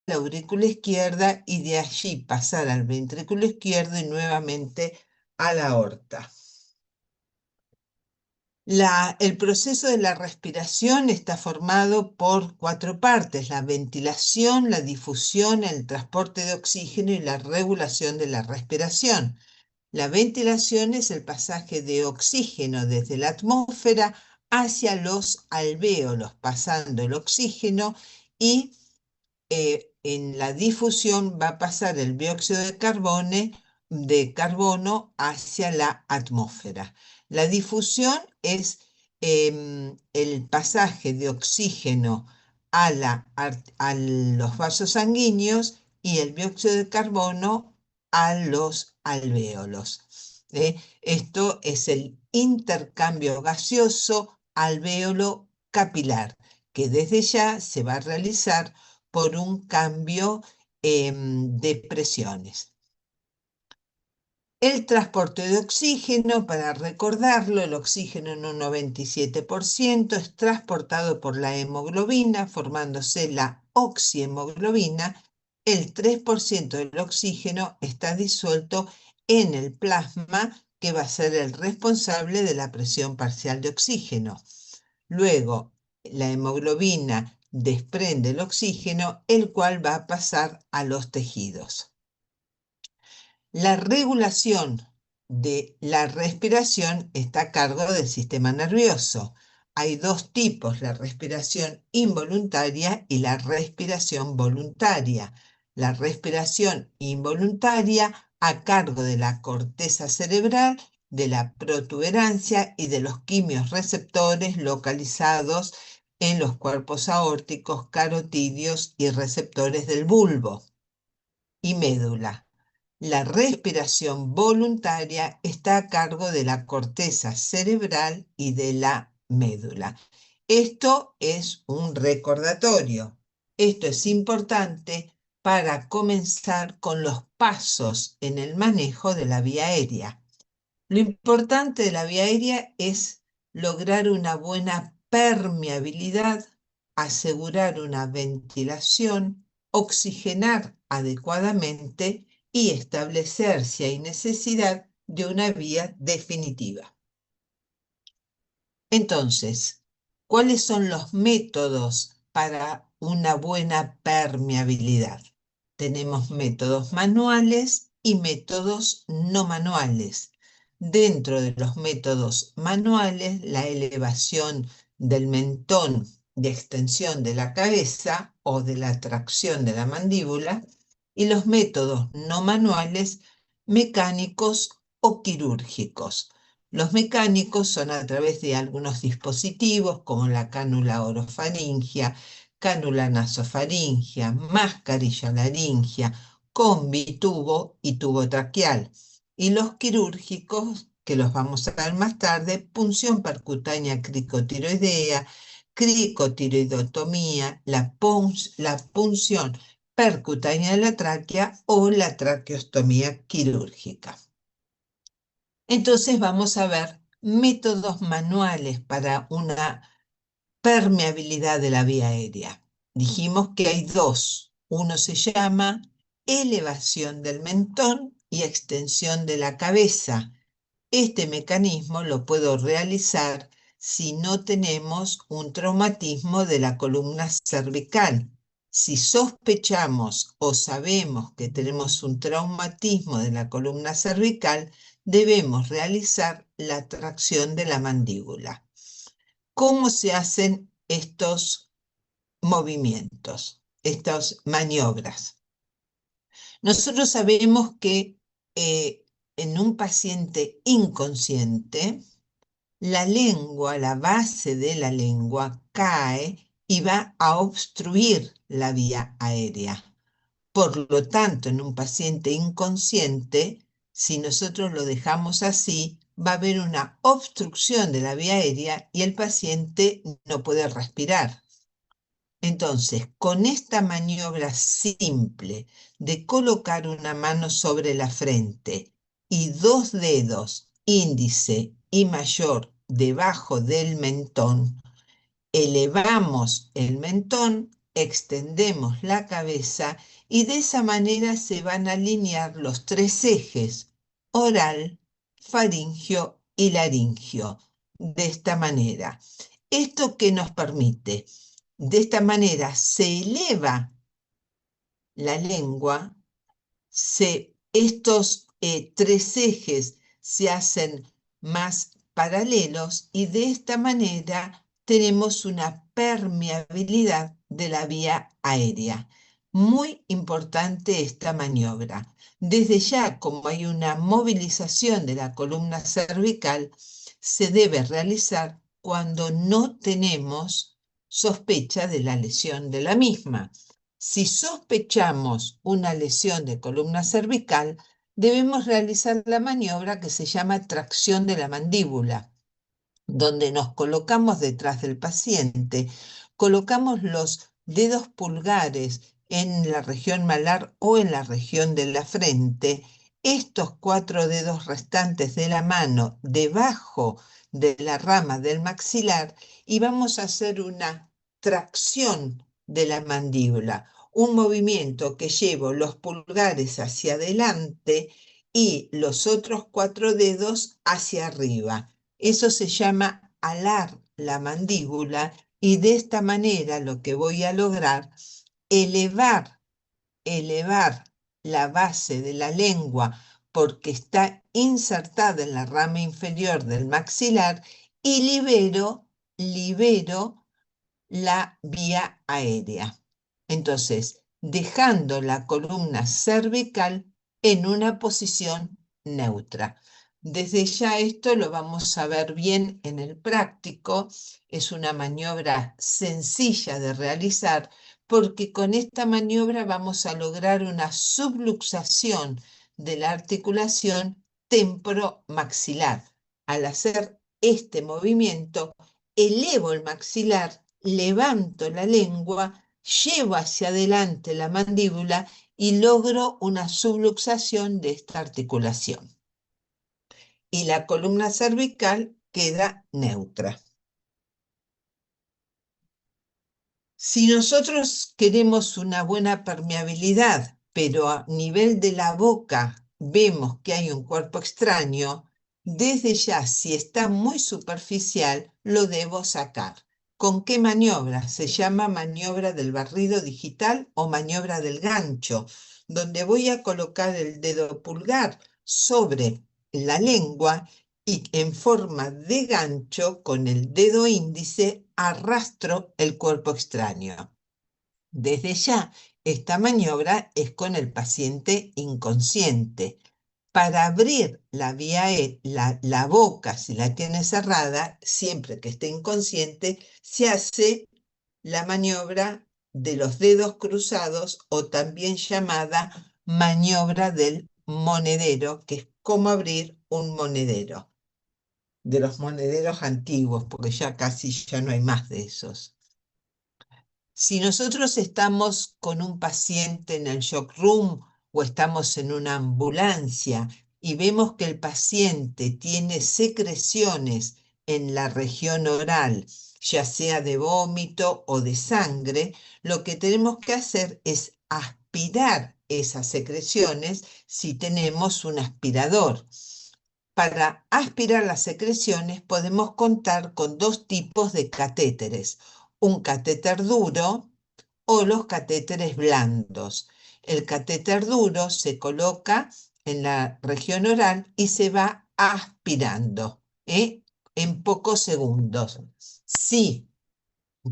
la aurícula izquierda y de allí pasar al ventrículo izquierdo y nuevamente a la aorta. El proceso de la respiración está formado por 4 partes: la ventilación, la difusión, el transporte de oxígeno y la regulación de la respiración. La ventilación es el pasaje de oxígeno desde la atmósfera hacia los alvéolos, pasando el oxígeno, y en la difusión va a pasar el dióxido de carbono hacia la atmósfera. La difusión es el pasaje de oxígeno a los vasos sanguíneos y el dióxido de carbono a los alvéolos. Esto es el intercambio gaseoso alvéolo capilar, que desde ya se va a realizar por un cambio de presiones. El transporte de oxígeno, para recordarlo, el oxígeno en un 97% es transportado por la hemoglobina, formándose la oxihemoglobina. El 3% del oxígeno está disuelto en el plasma, que va a ser el responsable de la presión parcial de oxígeno. Luego, la hemoglobina desprende el oxígeno, el cual va a pasar a los tejidos. La regulación de la respiración está a cargo del sistema nervioso. Hay 2 tipos: la respiración involuntaria y la respiración voluntaria. La respiración involuntaria a cargo de la corteza cerebral, de la protuberancia y de los quimiorreceptores localizados en los cuerpos aórticos, carotídeos y receptores del bulbo y médula. La respiración voluntaria está a cargo de la corteza cerebral y de la médula. Esto es un recordatorio. Esto es importante para comenzar con los pasos en el manejo de la vía aérea. Lo importante de la vía aérea es lograr una buena permeabilidad, asegurar una ventilación, oxigenar adecuadamente y establecer, si hay necesidad, de una vía definitiva. Entonces, ¿cuáles son los métodos para una buena permeabilidad? Tenemos métodos manuales y métodos no manuales. Dentro de los métodos manuales, la elevación del mentón de extensión de la cabeza o de la tracción de la mandíbula, y los métodos no manuales, mecánicos o quirúrgicos. Los mecánicos son a través de algunos dispositivos como la cánula orofaringia, cánula nasofaringia, mascarilla laringia, combi, tubo y tubo traqueal. Y los quirúrgicos, que los vamos a ver más tarde: punción percutánea cricotiroidea, cricotiroidotomía, la punción percutánea de la tráquea o la traqueostomía quirúrgica. Entonces vamos a ver métodos manuales para una permeabilidad de la vía aérea. Dijimos que hay 2. Uno se llama elevación del mentón y extensión de la cabeza. Este mecanismo lo puedo realizar si no tenemos un traumatismo de la columna cervical. Si sospechamos o sabemos que tenemos un traumatismo de la columna cervical, debemos realizar la tracción de la mandíbula. ¿Cómo se hacen estos movimientos, estas maniobras? Nosotros sabemos que en un paciente inconsciente, la lengua, la base de la lengua cae y va a obstruir la vía aérea. Por lo tanto, en un paciente inconsciente, si nosotros lo dejamos así, va a haber una obstrucción de la vía aérea y el paciente no puede respirar. Entonces, con esta maniobra simple de colocar una mano sobre la frente y 2 dedos, índice y mayor, debajo del mentón, elevamos el mentón, extendemos la cabeza y de esa manera se van a alinear los tres ejes, oral, faringio y laringio. De esta manera. ¿Esto qué nos permite? De esta manera se eleva la lengua, estos tres ejes se hacen más paralelos y de esta manera tenemos una permeabilidad de la vía aérea. Muy importante esta maniobra. Desde ya, como hay una movilización de la columna cervical, se debe realizar cuando no tenemos sospecha de la lesión de la misma. Si sospechamos una lesión de columna cervical, debemos realizar la maniobra que se llama tracción de la mandíbula, donde nos colocamos detrás del paciente, colocamos los dedos pulgares en la región malar o en la región de la frente, estos 4 dedos restantes de la mano debajo de la rama del maxilar y vamos a hacer una tracción de la mandíbula, un movimiento que llevo los pulgares hacia adelante y los otros 4 dedos hacia arriba. Eso se llama alar la mandíbula y de esta manera lo que voy a lograr, elevar, elevar la base de la lengua porque está insertada en la rama inferior del maxilar y libero la vía aérea. Entonces, dejando la columna cervical en una posición neutra. Desde ya esto lo vamos a ver bien en el práctico. Es una maniobra sencilla de realizar porque con esta maniobra vamos a lograr una subluxación de la articulación temporomaxilar. Al hacer este movimiento, elevo el maxilar, levanto la lengua, llevo hacia adelante la mandíbula y logro una subluxación de esta articulación. Y la columna cervical queda neutra. Si nosotros queremos una buena permeabilidad, pero a nivel de la boca vemos que hay un cuerpo extraño, desde ya, si está muy superficial, lo debo sacar. ¿Con qué maniobra? Se llama maniobra del barrido digital o maniobra del gancho, donde voy a colocar el dedo pulgar sobre la lengua y en forma de gancho con el dedo índice arrastro el cuerpo extraño. Desde ya, esta maniobra es con el paciente inconsciente. Para abrir la boca, si la tiene cerrada, siempre que esté inconsciente, se hace la maniobra de los dedos cruzados o también llamada maniobra del monedero, que es como abrir un monedero de los monederos antiguos, porque ya no hay más de esos. Si nosotros estamos con un paciente en el shock room o estamos en una ambulancia y vemos que el paciente tiene secreciones en la región oral, ya sea de vómito o de sangre, lo que tenemos que hacer es aspirar esas secreciones si tenemos un aspirador. Para aspirar las secreciones podemos contar con dos tipos de catéteres, un catéter duro o los catéteres blandos. El catéter duro se coloca en la región oral y se va aspirando en pocos segundos. Si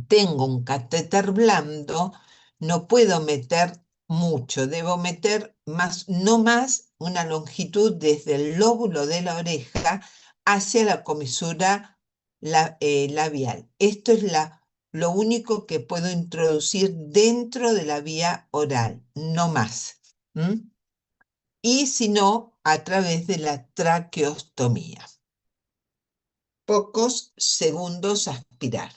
tengo un catéter blando, no puedo meter mucho, debo meter no más una longitud desde el lóbulo de la oreja hacia la comisura labial. Esto es lo único que puedo introducir dentro de la vía oral, no más. Y si no, a través de la traqueostomía. Pocos segundos aspirar.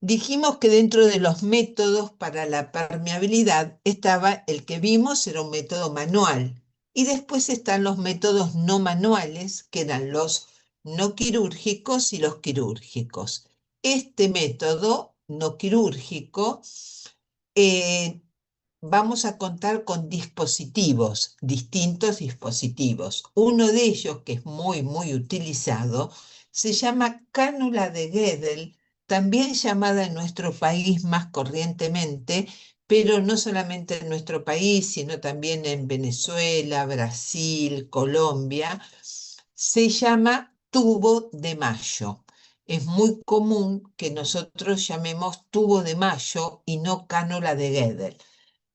Dijimos que dentro de los métodos para la permeabilidad estaba el que vimos, era un método manual. Y después están los métodos no manuales, que eran los no quirúrgicos y los quirúrgicos. Este método no quirúrgico, eh, vamos a contar con dispositivos, distintos dispositivos. Uno de ellos, que es muy, muy utilizado, se llama cánula de Guedel, también llamada en nuestro país más corrientemente, pero no solamente en nuestro país, sino también en Venezuela, Brasil, Colombia. Se llama tubo de Mayo. Es muy común que nosotros llamemos tubo de Mayo y no cánula de Guedel.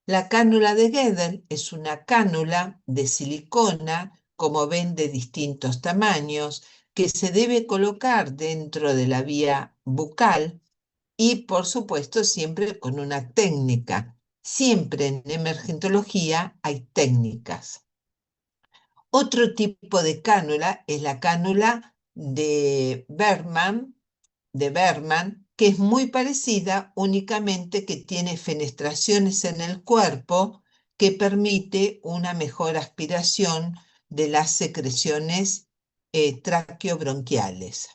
La cánula de Guedel es una cánula de silicona, como ven, de distintos tamaños, que se debe colocar dentro de la vía bucal y, por supuesto, siempre con una técnica. Siempre en emergentología hay técnicas. Otro tipo de cánula es la cánula de Berman, que es muy parecida, únicamente que tiene fenestraciones en el cuerpo que permite una mejor aspiración de las secreciones traqueobronquiales.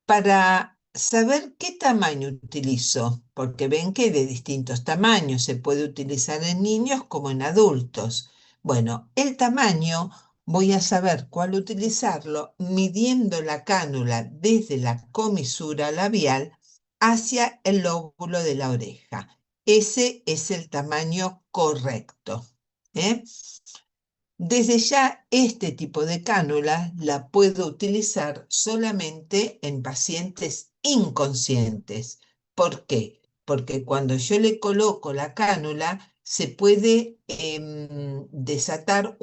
Para saber qué tamaño utilizo, porque ven que de distintos tamaños se puede utilizar en niños como en adultos. Bueno, el tamaño voy a saber cuál utilizarlo midiendo la cánula desde la comisura labial hacia el lóbulo de la oreja. Ese es el tamaño correcto. ¿eh? Desde ya, este tipo de cánula la puedo utilizar solamente en pacientes inconscientes. ¿Por qué? Porque cuando yo le coloco la cánula, se puede desatar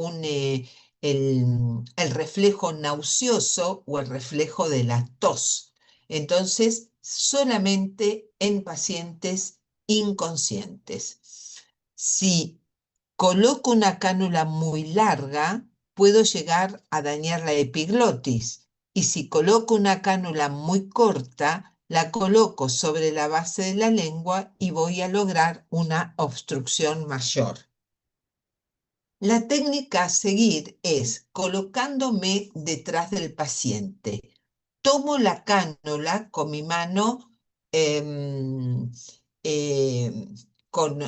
el reflejo nauseoso o el reflejo de la tos. Entonces, solamente en pacientes inconscientes. Si coloco una cánula muy larga, puedo llegar a dañar la epiglotis. Y si coloco una cánula muy corta, la coloco sobre la base de la lengua y voy a lograr una obstrucción mayor. La técnica a seguir es colocándome detrás del paciente. Tomo la cánula con mi mano em, em, con,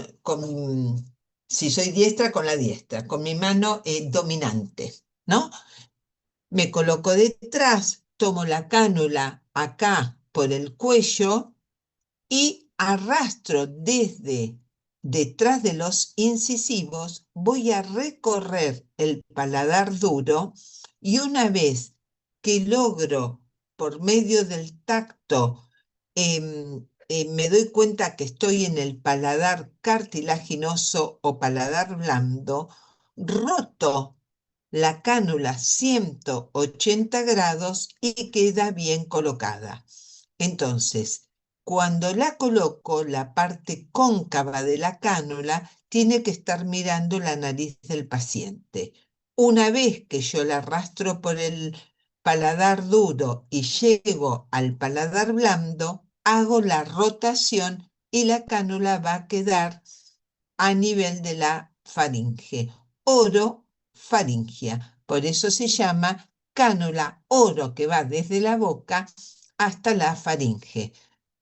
si soy diestra, con la diestra, con mi mano dominante, ¿no? Me coloco detrás, tomo la cánula acá por el cuello y arrastro desde detrás de los incisivos, voy a recorrer el paladar duro y una vez que logro por medio del tacto, me doy cuenta que estoy en el paladar cartilaginoso o paladar blando, roto la cánula 180 grados y queda bien colocada. Entonces, cuando la coloco, la parte cóncava de la cánula tiene que estar mirando la nariz del paciente. Una vez que yo la arrastro por el paladar duro y llego al paladar blando, hago la rotación y la cánula va a quedar a nivel de la faringe. Orofaringia. Por eso se llama cánula oro, que va desde la boca hasta la faringe.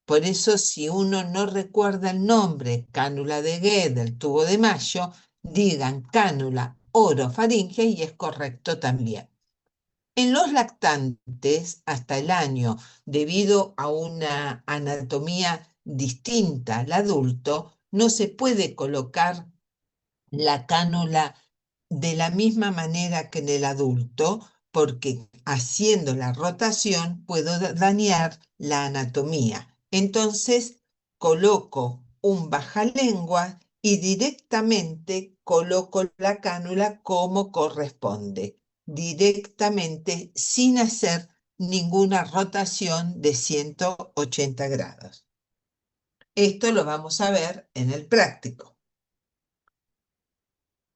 Por eso, si uno no recuerda el nombre, cánula de Guedel, tubo de Mayo, digan cánula orofaringe y es correcto también. En los lactantes, hasta el año, debido a una anatomía distinta al adulto, no se puede colocar la cánula de la misma manera que en el adulto, porque haciendo la rotación puedo dañar la anatomía. Entonces coloco un bajalengua y directamente coloco la cánula como corresponde, directamente sin hacer ninguna rotación de 180 grados. Esto lo vamos a ver en el práctico.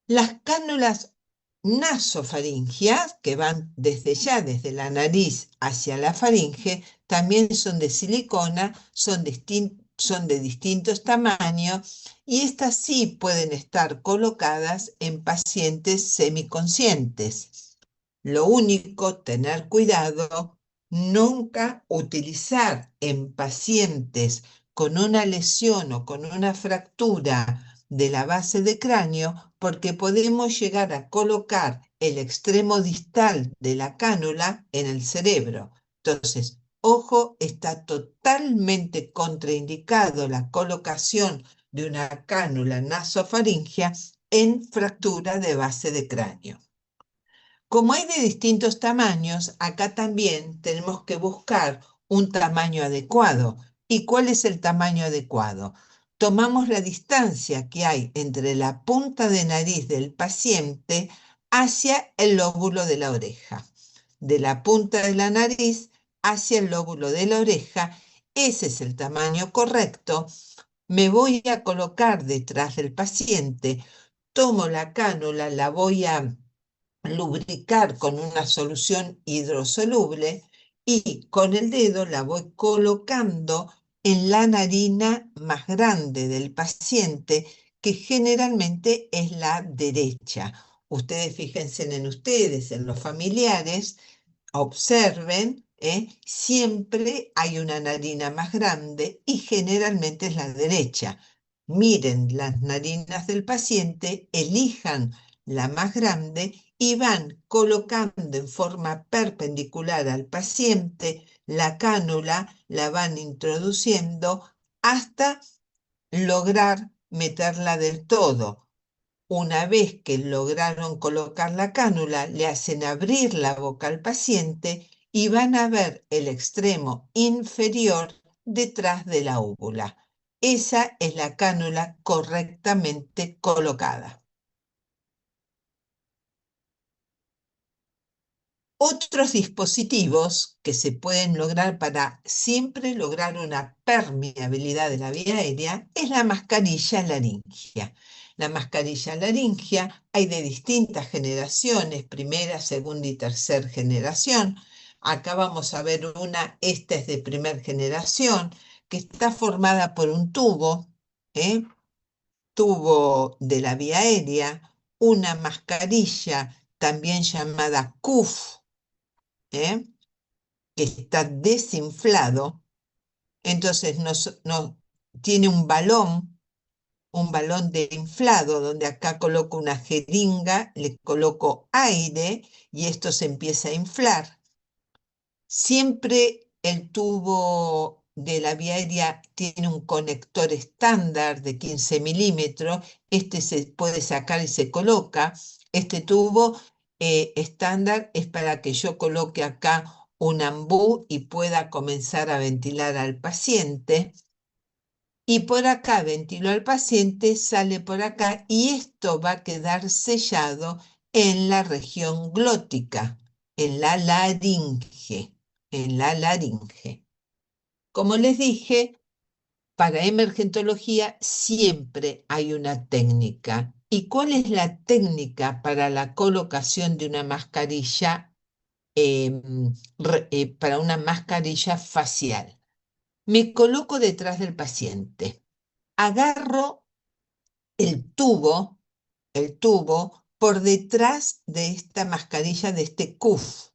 Las cánulas nasofaringias, que van desde la nariz hacia la faringe, también son de silicona, son de distintos tamaños y estas sí pueden estar colocadas en pacientes semiconscientes. Lo único, tener cuidado Nunca utilizar en pacientes con una lesión o con una fractura de la base de cráneo, porque podemos llegar a colocar el extremo distal de la cánula en el cerebro. Entonces, ojo, está totalmente contraindicado la colocación de una cánula nasofaringea en fractura de base de cráneo. Como hay de distintos tamaños, acá también tenemos que buscar un tamaño adecuado. ¿Y cuál es el tamaño adecuado? Tomamos la distancia que hay entre la punta de nariz del paciente hacia el lóbulo de la oreja. De la punta de la nariz hacia el lóbulo de la oreja, ese es el tamaño correcto. Me voy a colocar detrás del paciente, tomo la cánula, la voy a lubricar con una solución hidrosoluble y con el dedo la voy colocando en la narina más grande del paciente, que generalmente es la derecha. Ustedes fíjense en ustedes, en los familiares, observen, siempre hay una narina más grande y generalmente es la derecha. Miren las narinas del paciente, elijan la más grande y van colocando en forma perpendicular al paciente la cánula, la van introduciendo hasta lograr meterla del todo. Una vez que lograron colocar la cánula, le hacen abrir la boca al paciente y van a ver el extremo inferior detrás de la úvula. Esa es la cánula correctamente colocada. Otros dispositivos que se pueden lograr para siempre lograr una permeabilidad de la vía aérea es la mascarilla laringea. La mascarilla laringea hay de distintas generaciones, primera, segunda y tercera generación. Acá vamos a ver una, esta es de primera generación, que está formada por un tubo, ¿eh? Tubo de la vía aérea, una mascarilla también llamada CUF, ¿eh? Que está desinflado, entonces tiene un balón de inflado, donde acá coloco una jeringa, le coloco aire y esto se empieza a inflar. Siempre el tubo de la vía aérea tiene un conector estándar de 15 milímetros. Este se puede sacar y se coloca. Este tubo estándar es para que yo coloque acá un ambú y pueda comenzar a ventilar al paciente. Y por acá ventilo al paciente, sale por acá y esto va a quedar sellado en la región glótica, en la laringe, en la laringe. Como les dije, para emergentología siempre hay una técnica. ¿Y cuál es la técnica para la colocación de una mascarilla, para una mascarilla facial? Me coloco detrás del paciente, agarro el tubo por detrás de esta mascarilla, de este CUF,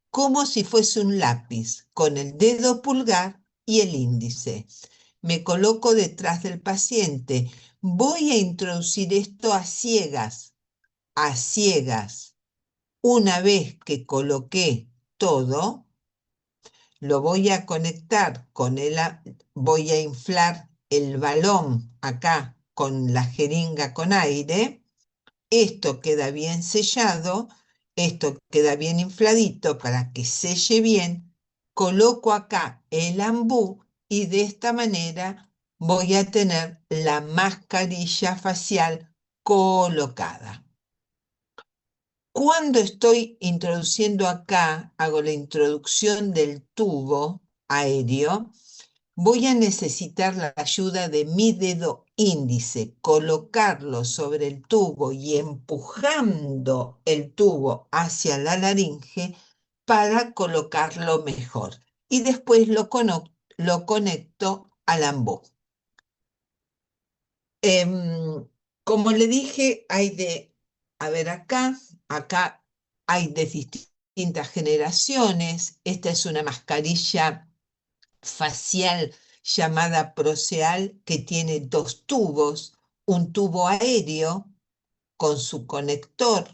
como si fuese un lápiz, con el dedo pulgar y el índice. Me coloco detrás del paciente. Voy a introducir esto a ciegas, a ciegas. Una vez que coloqué todo, lo voy a conectar con voy a inflar el balón acá con la jeringa con aire. Esto queda bien sellado, esto queda bien infladito para que selle bien. Coloco acá el ambú y de esta manera voy a tener la mascarilla facial colocada. Cuando estoy introduciendo acá, hago la introducción del tubo aéreo, voy a necesitar la ayuda de mi dedo índice, colocarlo sobre el tubo y empujando el tubo hacia la laringe para colocarlo mejor. Y después lo conecto al ambú. Como le dije, a ver acá hay de distintos distintas generaciones. Esta es una mascarilla facial llamada Proceal que tiene dos tubos, un tubo aéreo con su conector,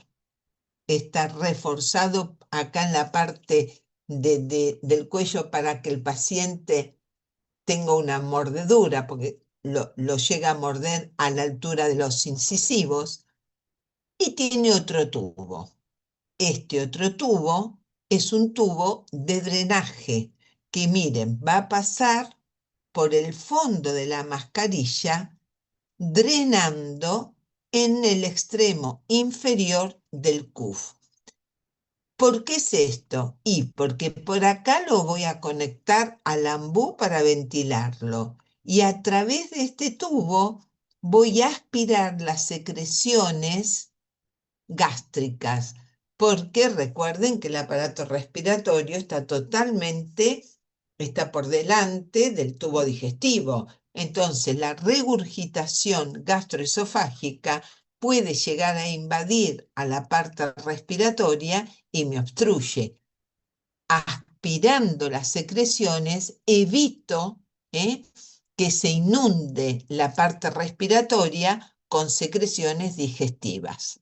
está reforzado acá en la parte del cuello para que el paciente tenga una mordedura, porque lo llega a morder a la altura de los incisivos, y tiene otro tubo. Este otro tubo es un tubo de drenaje que, miren, va a pasar por el fondo de la mascarilla, drenando en el extremo inferior del CUF. ¿Por qué es esto? Y porque por acá lo voy a conectar al ambú para ventilarlo. Y a través de este tubo voy a aspirar las secreciones gástricas, porque recuerden que el aparato respiratorio está por delante del tubo digestivo. Entonces, la regurgitación gastroesofágica puede llegar a invadir a la parte respiratoria y me obstruye. Aspirando las secreciones, evito que se inunde la parte respiratoria con secreciones digestivas.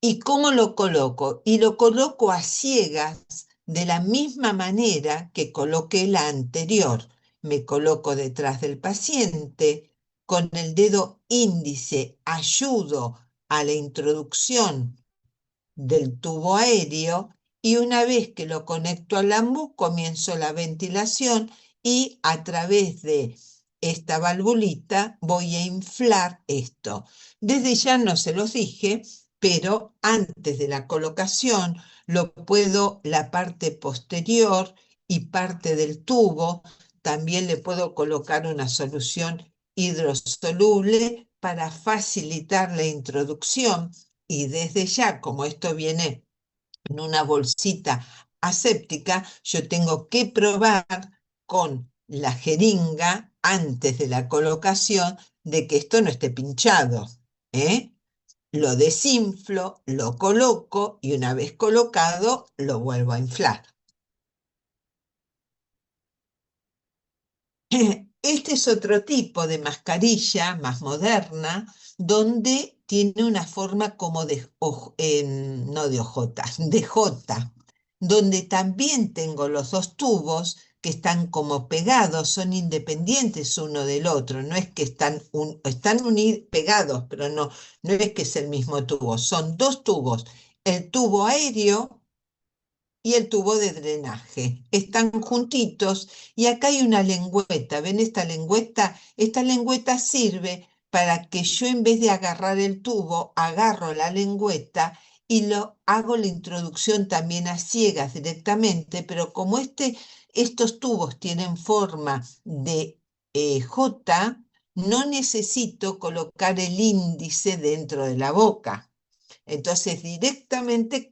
¿Y cómo lo coloco? Y lo coloco a ciegas de la misma manera que coloqué la anterior. Me coloco detrás del paciente, con el dedo índice ayudo a la introducción del tubo aéreo y una vez que lo conecto al ambú comienzo la ventilación y a través de esta valvulita voy a inflar esto. Desde ya no se los dije, pero antes de la colocación la parte posterior y parte del tubo, también le puedo colocar una solución hidrosoluble para facilitar la introducción. Y desde ya, como esto viene en una bolsita aséptica, yo tengo que probar con la jeringa antes de la colocación de que esto no esté pinchado, ¿eh? Lo desinflo, lo coloco y una vez colocado lo vuelvo a inflar. Este es otro tipo de mascarilla más moderna, donde tiene una forma como no de hojota, de jota, donde también tengo los dos tubos que están como pegados, son independientes uno del otro, no es que están pegados, pero no es que es el mismo tubo, son dos tubos, el tubo aéreo y el tubo de drenaje. Están juntitos y acá hay una lengüeta. ¿Ven esta lengüeta? Esta lengüeta sirve para que yo en vez de agarrar el tubo, agarro la lengüeta y hago la introducción también a ciegas directamente, pero como estos tubos tienen forma de J, no necesito colocar el índice dentro de la boca. Entonces directamente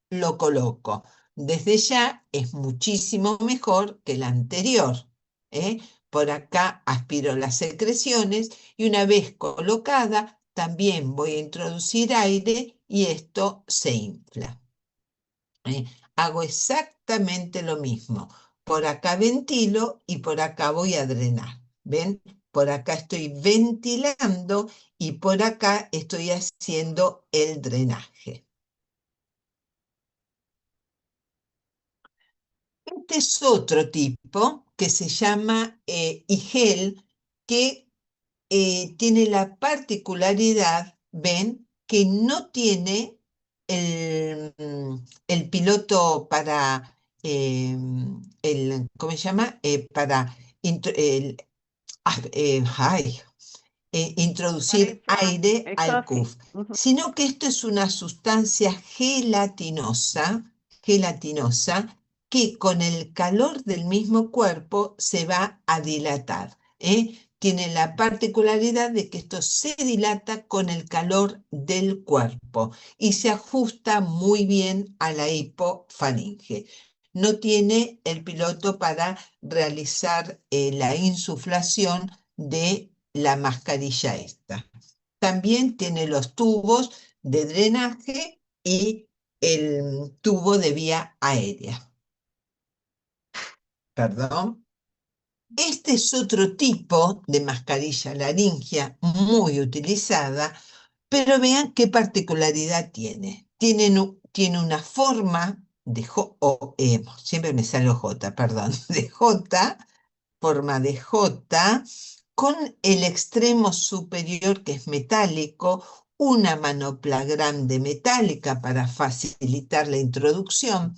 lo coloco. Desde ya es muchísimo mejor que la anterior, ¿eh? Por acá aspiro las secreciones y una vez colocada también voy a introducir aire y esto se infla. Hago exactamente lo mismo. Por acá ventilo y por acá voy a drenar. ¿Ven? Por acá estoy ventilando y por acá estoy haciendo el drenaje. Este es otro tipo que se llama IGEL, que tiene la particularidad, ven, que no tiene el piloto para, ¿cómo se llama? Para ay, introducir aire al Eso sí. CUF, sino que esto es una sustancia gelatinosa que con el calor del mismo cuerpo se va a dilatar, ¿eh? Tiene la particularidad de que esto se dilata con el calor del cuerpo y se ajusta muy bien a la hipofaringe. No tiene el piloto para realizar la insuflación de la mascarilla esta. También tiene los tubos de drenaje y el tubo de vía aérea. Perdón. Este es otro tipo de mascarilla laringea muy utilizada, pero vean qué particularidad tiene. Tiene una forma de siempre me sale J, perdón, de J, forma de J, con el extremo superior que es metálico, una manopla grande metálica para facilitar la introducción.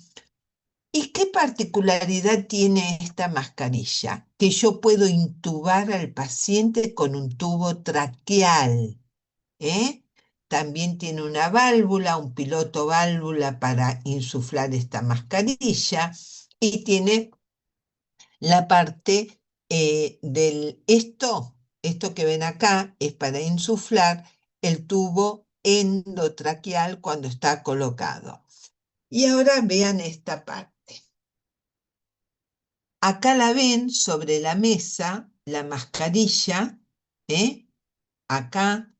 ¿Y qué particularidad tiene esta mascarilla? Que yo puedo intubar al paciente con un tubo traqueal, ¿eh? También tiene una válvula, un piloto válvula para insuflar esta mascarilla y tiene la parte esto que ven acá es para insuflar el tubo endotraqueal cuando está colocado. Y ahora vean esta parte. Acá la ven sobre la mesa, la mascarilla, ¿eh? Acá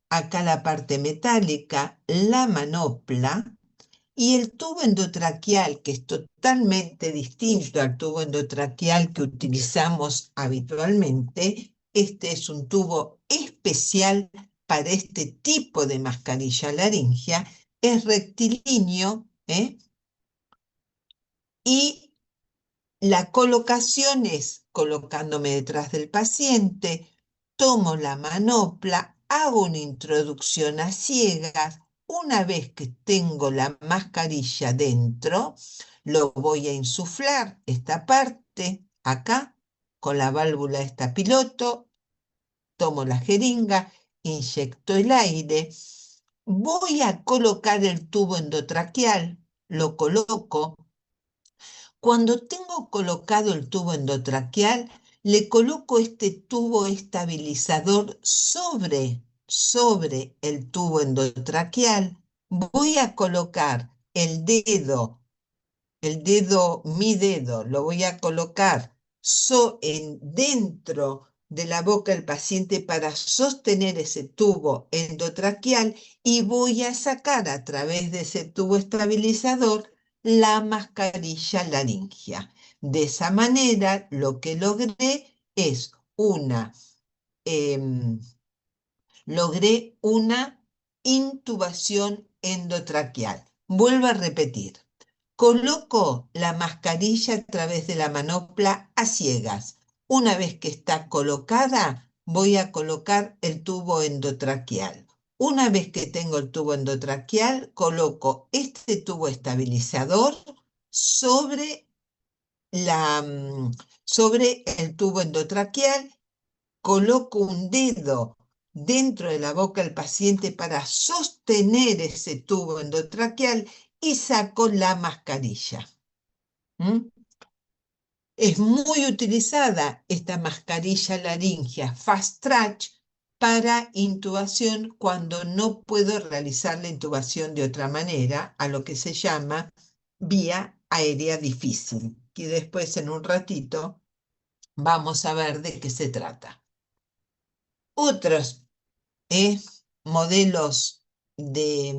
la parte metálica, la manopla y el tubo endotraqueal, que es totalmente distinto al tubo endotraqueal que utilizamos habitualmente. Este es un tubo especial para este tipo de mascarilla laringea, es rectilíneo, y la colocación es colocándome detrás del paciente, tomo la manopla, hago una introducción a ciegas. Una vez que tengo la mascarilla dentro, lo voy a insuflar, esta parte, acá, con la válvula esta piloto, tomo la jeringa, inyecto el aire, voy a colocar el tubo endotraqueal, lo coloco. Cuando tengo colocado el tubo endotraqueal, le coloco este tubo estabilizador sobre el tubo endotraqueal. Voy a colocar mi dedo, lo voy a colocar dentro de la boca del paciente para sostener ese tubo endotraqueal y voy a sacar a través de ese tubo estabilizador la mascarilla laringea. De esa manera, lo que es em, logré una intubación endotraqueal. Vuelvo a repetir. Coloco la mascarilla a través de la manopla a ciegas. Una vez que está colocada, voy a colocar el tubo endotraqueal. Una vez que tengo el tubo endotraqueal, coloco este tubo estabilizador sobre, sobre el tubo endotraqueal, coloco un dedo dentro de la boca del paciente para sostener ese tubo endotraqueal y saco la mascarilla. ¿Mm? Es muy utilizada esta mascarilla laringea Fast Track para intubación cuando no puedo realizar la intubación de otra manera, a lo que se llama vía aérea difícil. Y después en un ratito vamos a ver de qué se trata. Otros modelos de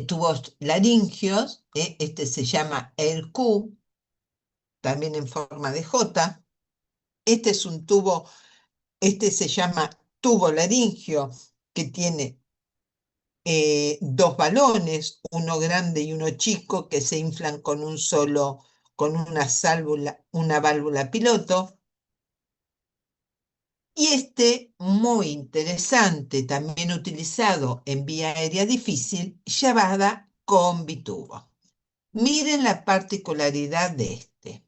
tubos laringeos, este se llama el Q, también en forma de J. Este es un tubo, este se llama tubo laringeo, que tiene dos balones, uno grande y uno chico, que se inflan con una válvula piloto. Y este, muy interesante, también utilizado en vía aérea difícil, llamada combitubo. Miren la particularidad de este.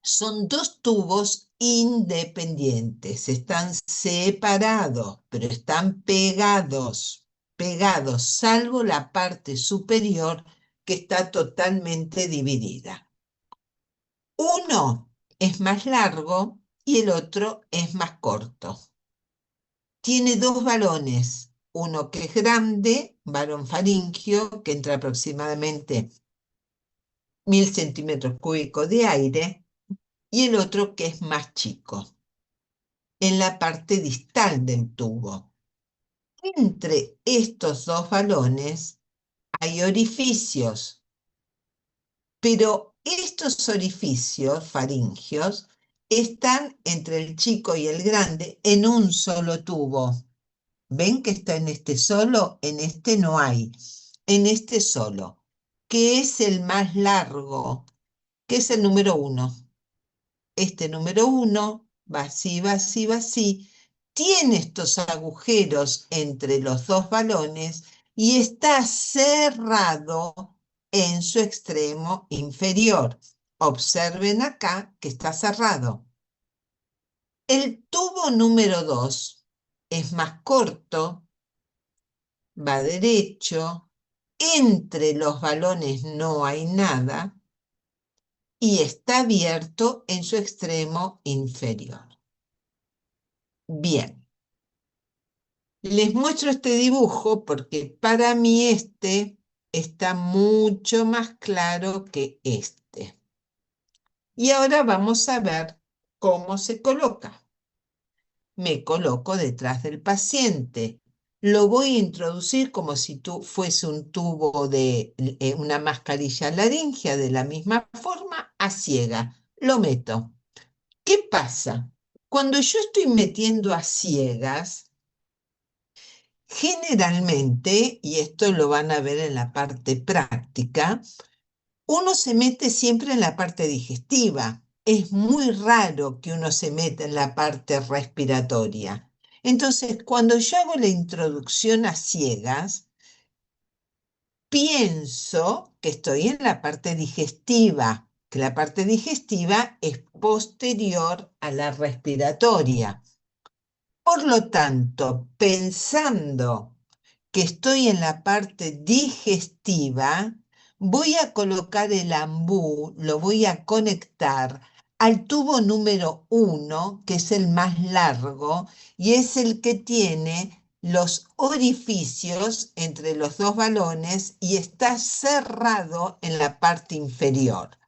Son dos tubos independientes, están separados, pero están pegados, salvo la parte superior que está totalmente dividida. Uno es más largo y el otro es más corto. Tiene dos balones, uno que es grande, balón faríngeo, que entra aproximadamente 1000 centímetros cúbicos de aire, y el otro que es más chico, en la parte distal del tubo. Entre estos dos balones hay orificios, pero estos orificios faringios están entre el chico y el grande en un solo tubo. ¿Ven que está en este solo? En este no hay. En este solo, que es el más largo, que es el número 1. Este número 1 va así, va así, va así. Tiene estos agujeros entre los dos balones y está cerrado en su extremo inferior. Observen acá que está cerrado. El tubo número 2 es más corto, va derecho, entre los balones no hay nada y está abierto en su extremo inferior. Bien, les muestro este dibujo porque para mí este está mucho más claro que este. Y ahora vamos a ver cómo se coloca. Me coloco detrás del paciente. Lo voy a introducir como si fuese un tubo de una mascarilla laringea de la misma forma a ciega. Lo meto. ¿Qué pasa? Cuando yo estoy metiendo a ciegas, generalmente, y esto lo van a ver en la parte práctica, uno se mete siempre en la parte digestiva. Es muy raro que uno se meta en la parte respiratoria. Entonces, cuando yo hago la introducción a ciegas, pienso que estoy en la parte digestiva, que la parte digestiva es posterior a la respiratoria. Por lo tanto, pensando que estoy en la parte digestiva, voy a colocar el ambú, lo voy a conectar al tubo número 1, que es el más largo, y es el que tiene los orificios entre los dos balones y está cerrado en la parte inferior.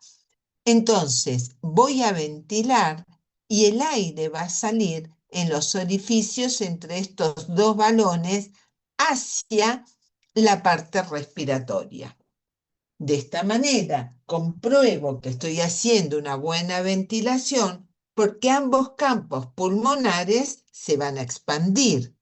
Entonces voy a ventilar y el aire va a salir en los orificios entre estos dos balones hacia la parte respiratoria. De esta manera compruebo que estoy haciendo una buena ventilación porque ambos campos pulmonares se van a expandir.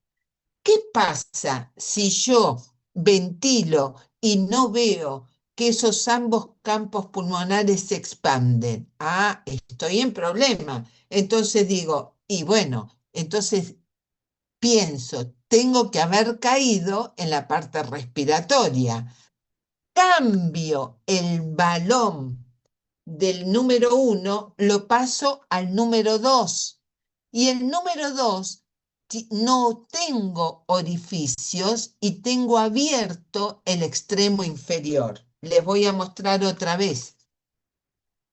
¿Qué pasa si yo ventilo y no veo que esos ambos campos pulmonares se expanden? Ah, estoy en problema. Entonces digo, y bueno, entonces pienso, tengo que haber caído en la parte respiratoria. Cambio el balón del número 1, lo paso al número 2. Y el número 2 no tengo orificios y tengo abierto el extremo inferior. Les voy a mostrar otra vez.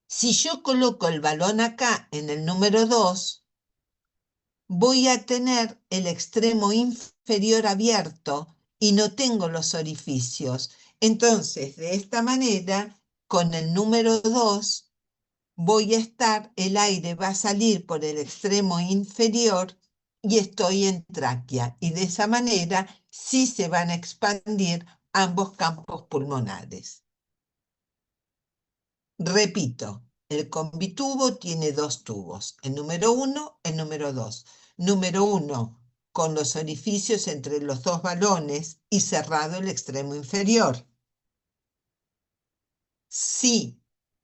Si yo coloco el balón acá en el número 2, voy a tener el extremo inferior abierto y no tengo los orificios. Entonces, de esta manera, con el número 2, voy a estar, el aire va a salir por el extremo inferior y estoy en tráquea. Y de esa manera sí se van a expandir ambos campos pulmonares. Repito, el combitubo tiene dos tubos, el número 1, el número 2. Número 1 con los orificios entre los dos balones y cerrado el extremo inferior. Si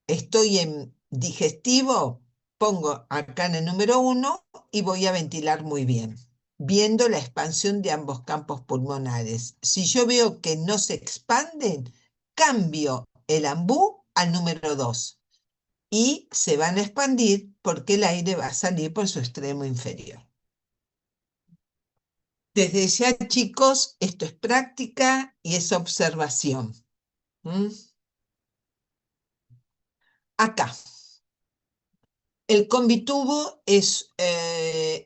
estoy en digestivo, pongo acá en el número 1 y voy a ventilar muy bien, viendo la expansión de ambos campos pulmonares. Si yo veo que no se expanden, cambio el ambú al número 2 y se van a expandir porque el aire va a salir por su extremo inferior. Desde ya, chicos, esto es práctica y es observación. ¿Mm? Acá. El combitubo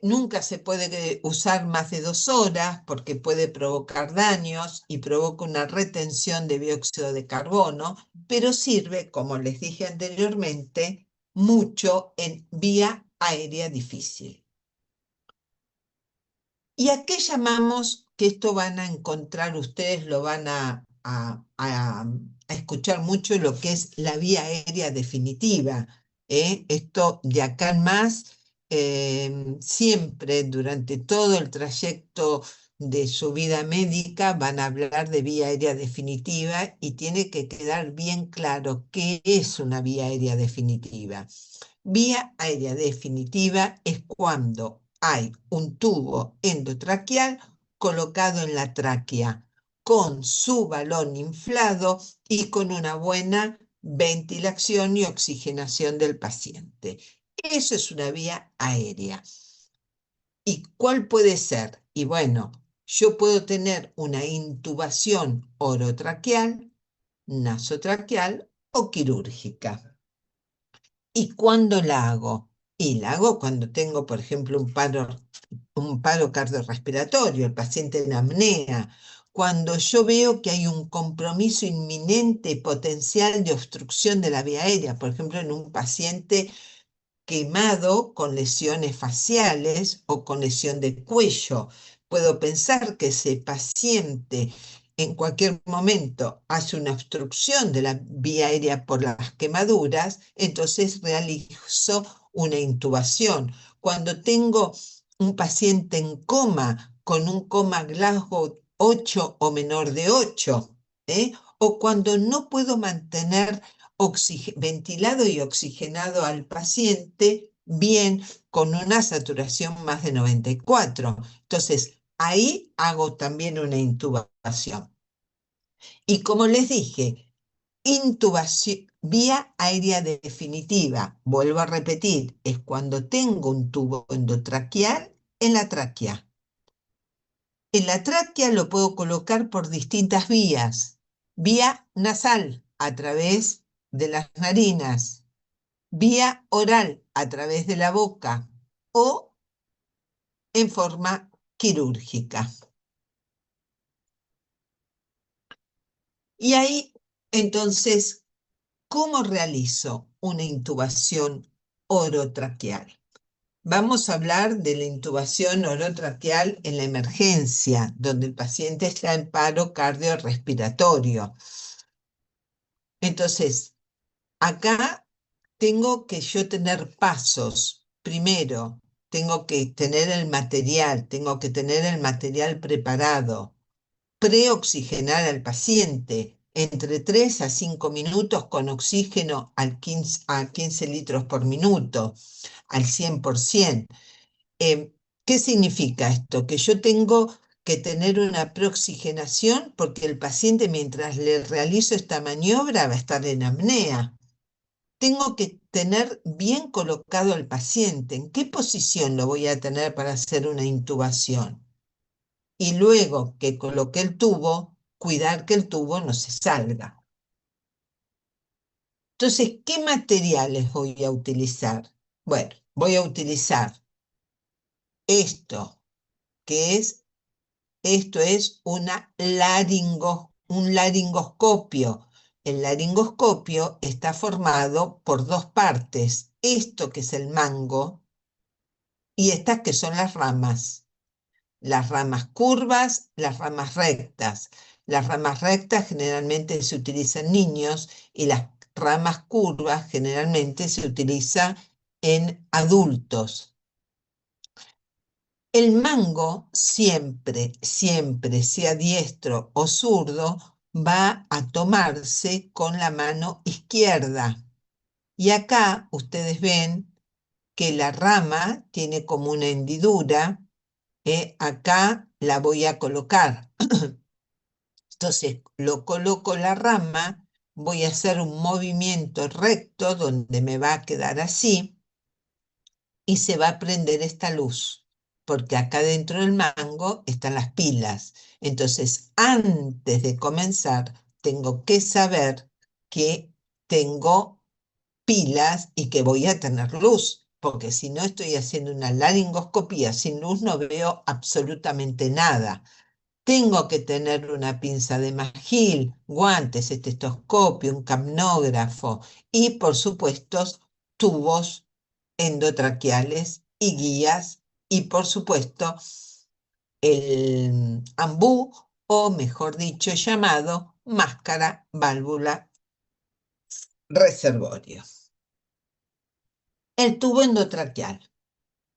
nunca se puede usar más de 2 horas porque puede provocar daños y provoca una retención de dióxido de carbono, pero sirve, como les dije anteriormente, mucho en vía aérea difícil. ¿Y a qué llamamos, que esto van a encontrar ustedes, lo van a escuchar mucho, lo que es la vía aérea definitiva? Esto de acá en más, siempre durante todo el trayecto de su vida médica van a hablar de vía aérea definitiva y tiene que quedar bien claro qué es una vía aérea definitiva. Vía aérea definitiva es cuando hay un tubo endotraqueal colocado en la tráquea con su balón inflado y con una buena ventilación y oxigenación del paciente. Eso es una vía aérea. ¿Y cuál puede ser? Y bueno, yo puedo tener una intubación orotraqueal, nasotraqueal o quirúrgica. ¿Y cuándo la hago? Y la hago cuando tengo, por ejemplo, un paro cardiorrespiratorio, el paciente en apnea, cuando yo veo que hay un compromiso inminente y potencial de obstrucción de la vía aérea, por ejemplo, en un paciente quemado con lesiones faciales o con lesión de cuello. Puedo pensar que ese paciente en cualquier momento hace una obstrucción de la vía aérea por las quemaduras, entonces realizo una intubación. Cuando tengo un paciente en coma con un coma Glasgow 8 o menor de 8, o cuando no puedo mantener ventilado y oxigenado al paciente bien con una saturación más de 94. Entonces, ahí hago también una intubación. Y como les dije, intubación, vía aérea definitiva, vuelvo a repetir, es cuando tengo un tubo endotraqueal en la tráquea. En la tráquea lo puedo colocar por distintas vías. Vía nasal, a través de las narinas. Vía oral, a través de la boca. O en forma quirúrgica. Y ahí, entonces, ¿cómo realizo una intubación orotraqueal? Vamos a hablar de la intubación orotraqueal en la emergencia, donde el paciente está en paro cardiorrespiratorio. Entonces, acá tengo que yo tener pasos. Primero, tengo que tener el material preparado, preoxigenar al paciente entre 3 a 5 minutos con oxígeno a 15 litros por minuto, al 100%. ¿Qué significa esto? Que yo tengo que tener una preoxigenación porque el paciente mientras le realizo esta maniobra va a estar en apnea. Tengo que tener bien colocado al paciente. ¿En qué posición lo voy a tener para hacer una intubación? Y luego que coloque el tubo, cuidar que el tubo no se salga. Entonces, ¿qué materiales voy a utilizar? Bueno, voy a utilizar esto, que es, esto es un laringoscopio. El laringoscopio está formado por dos partes. Esto que es el mango y estas que son las ramas curvas, las ramas rectas. Las ramas rectas generalmente se utilizan en niños y las ramas curvas generalmente se utilizan en adultos. El mango siempre, siempre, sea diestro o zurdo, va a tomarse con la mano izquierda. Y acá ustedes ven que la rama tiene como una hendidura. Acá la voy a colocar. Entonces lo coloco la rama, voy a hacer un movimiento recto donde me va a quedar así y se va a prender esta luz, porque acá dentro del mango están las pilas. Entonces, antes de comenzar, tengo que saber que tengo pilas y que voy a tener luz, porque si no estoy haciendo una laringoscopía sin luz, no veo absolutamente nada. Tengo que tener una pinza de Magil, guantes, estetoscopio, un capnógrafo y, por supuesto, tubos endotraqueales y guías y, por supuesto, el ambú, o mejor dicho, llamado máscara válvula reservorio. El tubo endotraqueal.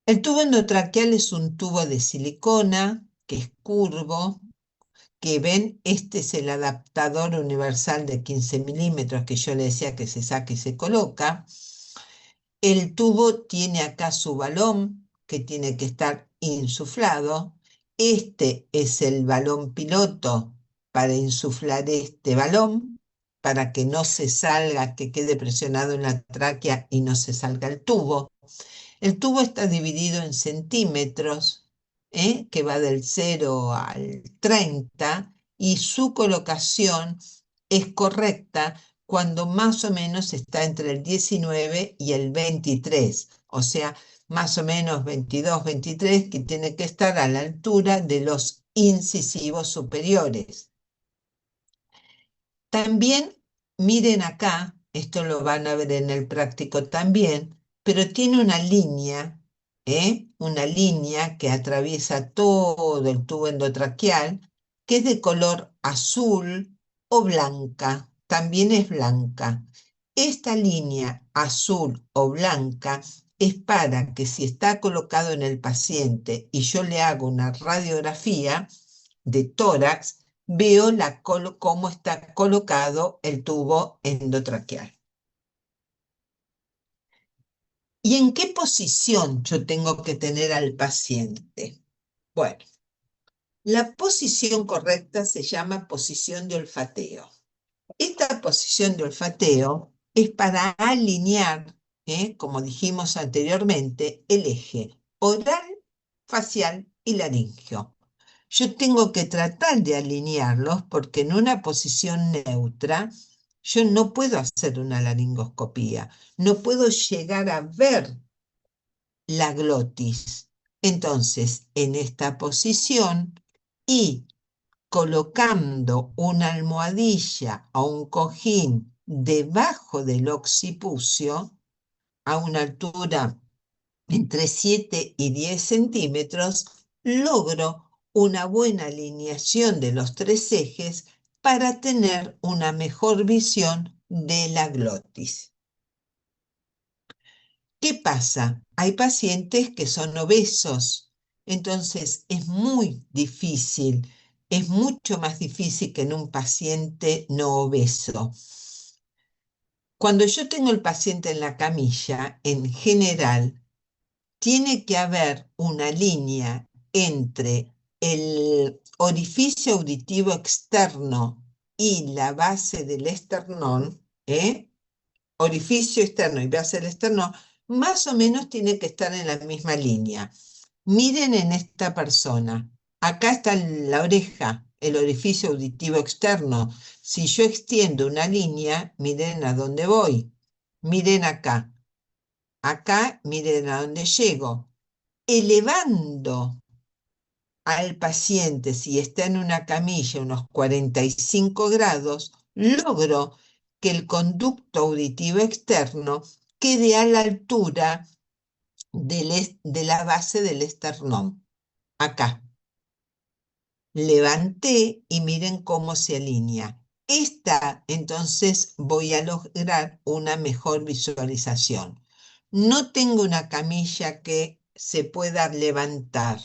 El tubo endotraqueal es un tubo de silicona que es curvo, que ven, este es el adaptador universal de 15 milímetros que yo le decía que se saca y se coloca. El tubo tiene acá su balón que tiene que estar insuflado. Este es el balón piloto para insuflar este balón, para que no se salga, que quede presionado en la tráquea y no se salga el tubo. El tubo está dividido en centímetros, que va del 0 al 30, y su colocación es correcta cuando más o menos está entre el 19 y el 23, o sea, más o menos 22, 23, que tiene que estar a la altura de los incisivos superiores. También miren acá, esto lo van a ver en el práctico también, pero tiene una línea, una línea que atraviesa todo el tubo endotraqueal, que es de color azul o blanca, también es blanca. Esta línea azul o blanca es para que si está colocado en el paciente y yo le hago una radiografía de tórax, veo cómo está colocado el tubo endotraqueal. ¿Y en qué posición yo tengo que tener al paciente? Bueno, la posición correcta se llama posición de olfateo. Esta posición de olfateo es para alinear, como dijimos anteriormente, el eje oral, facial y laringio. Yo tengo que tratar de alinearlos porque en una posición neutra yo no puedo hacer una laringoscopía, no puedo llegar a ver la glotis. Entonces, en esta posición y colocando una almohadilla o un cojín debajo del occipucio a una altura entre 7 y 10 centímetros, logro una buena alineación de los tres ejes para tener una mejor visión de la glotis. ¿Qué pasa? Hay pacientes que son obesos, entonces es muy difícil, es mucho más difícil que en un paciente no obeso. Cuando yo tengo el paciente en la camilla, en general, tiene que haber una línea entre el orificio auditivo externo y la base del esternón, orificio externo y base del esternón, más o menos tiene que estar en la misma línea. Miren en esta persona. Acá está la oreja, el orificio auditivo externo. Si yo extiendo una línea, miren a dónde voy. Miren acá. Acá, miren a dónde llego. Elevando al paciente, si está en una camilla, unos 45 grados, logro que el conducto auditivo externo quede a la altura de la base del esternón. Acá. Levanté y miren cómo se alinea. Entonces voy a lograr una mejor visualización. No tengo una camilla que se pueda levantar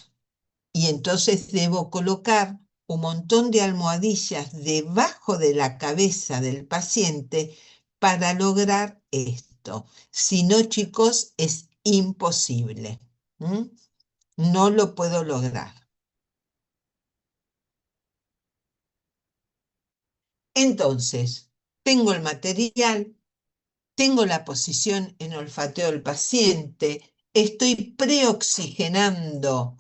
y entonces debo colocar un montón de almohadillas debajo de la cabeza del paciente para lograr esto. Si no, chicos, es imposible. No lo puedo lograr. Entonces, tengo el material, tengo la posición en olfateo del paciente, estoy preoxigenando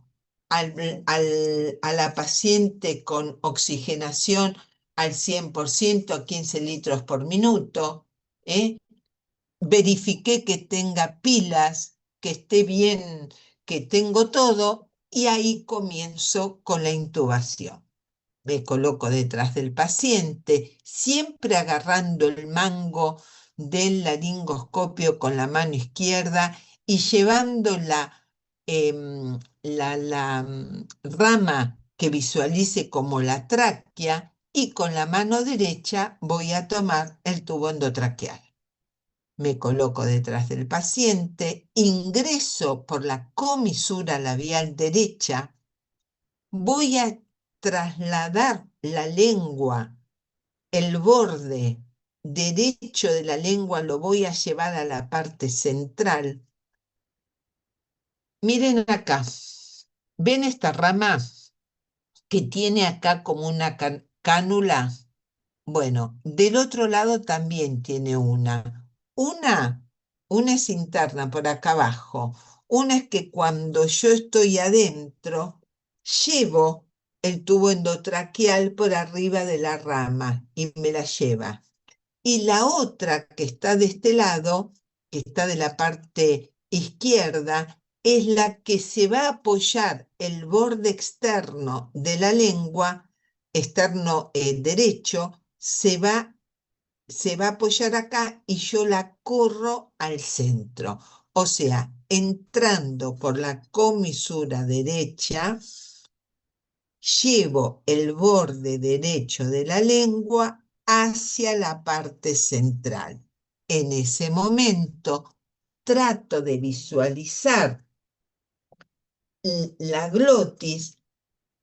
a la paciente con oxigenación al 100%, a 15 litros por minuto, verifiqué que tenga pilas, que esté bien, que tengo todo, y ahí comienzo con la intubación. Me coloco detrás del paciente, siempre agarrando el mango del laringoscopio con la mano izquierda y llevando rama que visualice como la tráquea y con la mano derecha voy a tomar el tubo endotraqueal. Me coloco detrás del paciente, ingreso por la comisura labial derecha, voy a trasladar la lengua, el borde derecho de la lengua lo voy a llevar a la parte central. Miren acá, ¿ven esta rama que tiene acá como una cánula? Bueno, del otro lado también tiene una. Una es interna por acá abajo. Una es que cuando yo estoy adentro, llevo el tubo endotraqueal por arriba de la rama y me la lleva. Y la otra que está de este lado, que está de la parte izquierda, es la que se va a apoyar el borde externo de la lengua, externo derecho, se va a apoyar acá y yo la corro al centro. O sea, entrando por la comisura derecha, llevo el borde derecho de la lengua hacia la parte central. En ese momento, trato de visualizar la glotis.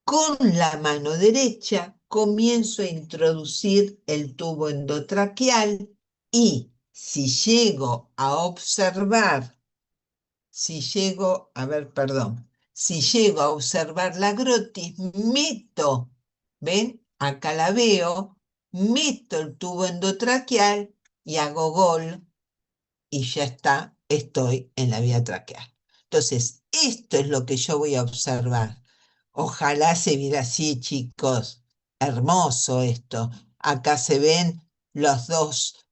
Con la mano derecha comienzo a introducir el tubo endotraqueal y si llego a observar, si llego a observar la glotis, meto, ¿ven? Acá la veo, meto el tubo endotraqueal y hago gol y ya está, estoy en la vía traqueal. Entonces, esto es lo que yo voy a observar. Ojalá se viera así, chicos. Hermoso esto. Acá se ven las dos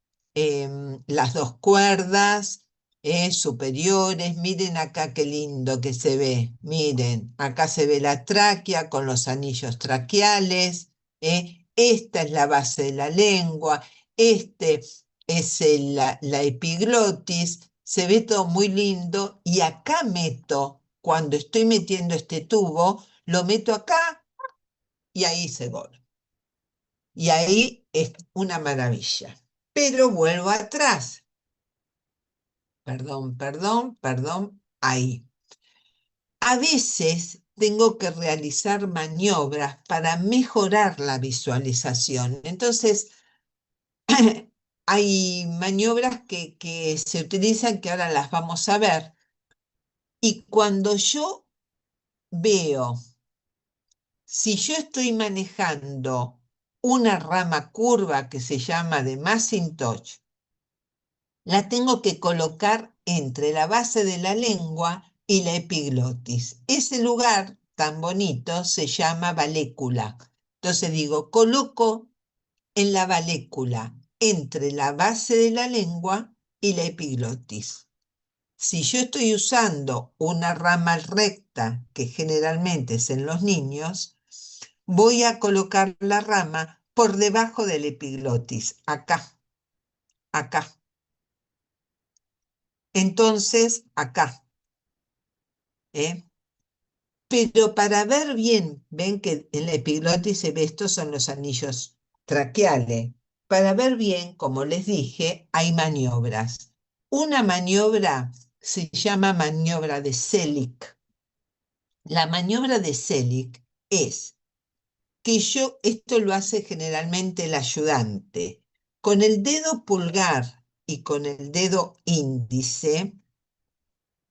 cuerdas superiores. Miren acá qué lindo que se ve. Miren, acá se ve la tráquea con los anillos traqueales. Esta es la base de la lengua. Este es la epiglotis, se ve todo muy lindo y acá meto, cuando estoy metiendo este tubo, lo meto acá y ahí se gol. Y ahí es una maravilla. Pero vuelvo atrás. Perdón, ahí. A veces tengo que realizar maniobras para mejorar la visualización. Entonces, hay maniobras que se utilizan que ahora las vamos a ver. Y cuando yo veo, si yo estoy manejando una rama curva que se llama de Macintosh, la tengo que colocar entre la base de la lengua y la epiglotis. Ese lugar tan bonito se llama valécula. Entonces digo, coloco en la valécula entre la base de la lengua y la epiglotis. Si yo estoy usando una rama recta, que generalmente es en los niños, voy a colocar la rama por debajo del epiglotis, acá. Entonces, acá. ¿eh? Pero para ver bien, ven que en la epiglotis se ve, estos son los anillos traqueales. Para ver bien, como les dije, hay maniobras. Una maniobra se llama maniobra de Selig. La maniobra de Selig es que esto lo hace generalmente el ayudante, con el dedo pulgar y con el dedo índice,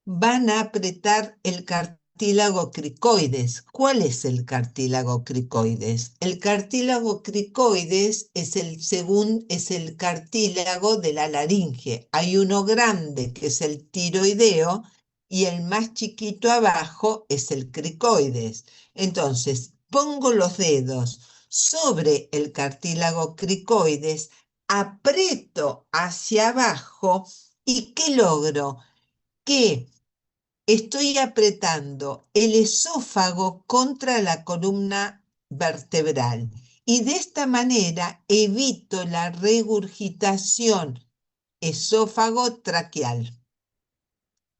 van a apretar el cartílago cricoides. ¿Cuál es el cartílago cricoides? El cartílago cricoides es el cartílago de la laringe. Hay uno grande que es el tiroideo y el más chiquito abajo es el cricoides. Entonces, pongo los dedos sobre el cartílago cricoides, aprieto hacia abajo y ¿qué logro? Que estoy apretando el esófago contra la columna vertebral y de esta manera evito la regurgitación esófago-traqueal,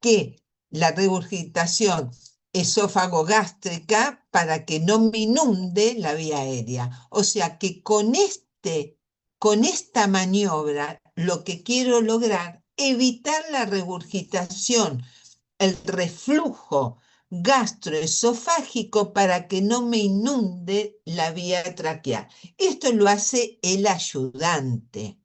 que la regurgitación esófago gástrica para que no me inunde la vía aérea. O sea que con esta maniobra lo que quiero lograr, evitar la regurgitación, el reflujo gastroesofágico para que no me inunde la vía traqueal. Esto lo hace el ayudante.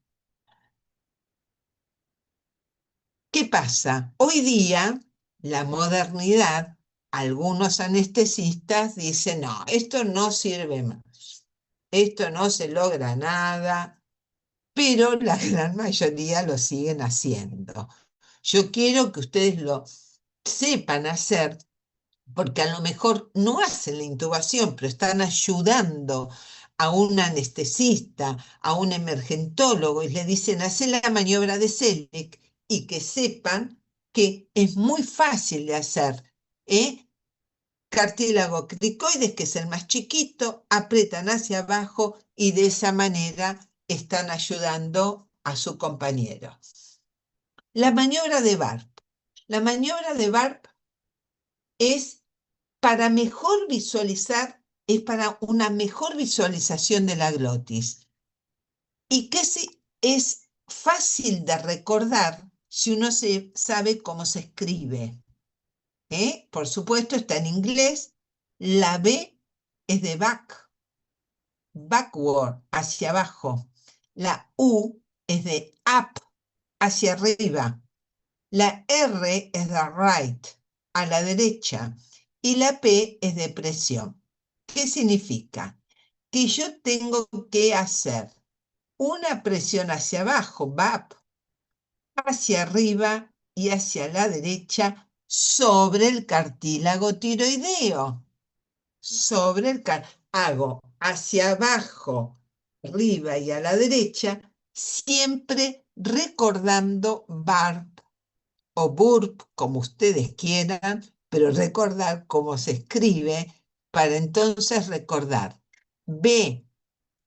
¿Qué pasa? Hoy día, la modernidad, algunos anestesistas dicen, no, esto no sirve más, esto no se logra nada, pero la gran mayoría lo siguen haciendo. Yo quiero que ustedes lo sepan hacer porque a lo mejor no hacen la intubación, pero están ayudando a un anestesista, a un emergentólogo, y le dicen, hace la maniobra de Selick, y que sepan que es muy fácil de hacer, ¿eh? Cartílago cricoides, que es el más chiquito, apretan hacia abajo y de esa manera están ayudando a su compañero. La maniobra de Barb. La maniobra de Barb es para mejor visualizar, es para una mejor visualización de la glotis. Y que es fácil de recordar si uno sabe cómo se escribe. Por supuesto, está en inglés. La B es de back, backward, hacia abajo. La U es de up, hacia arriba. La R es de right, a la derecha, y la P es de presión. ¿Qué significa? Que yo tengo que hacer una presión hacia abajo, VAP, hacia arriba y hacia la derecha sobre el cartílago tiroideo. Hago hacia abajo, arriba y a la derecha, siempre recordando VARP o burp, como ustedes quieran, pero recordar cómo se escribe para entonces recordar B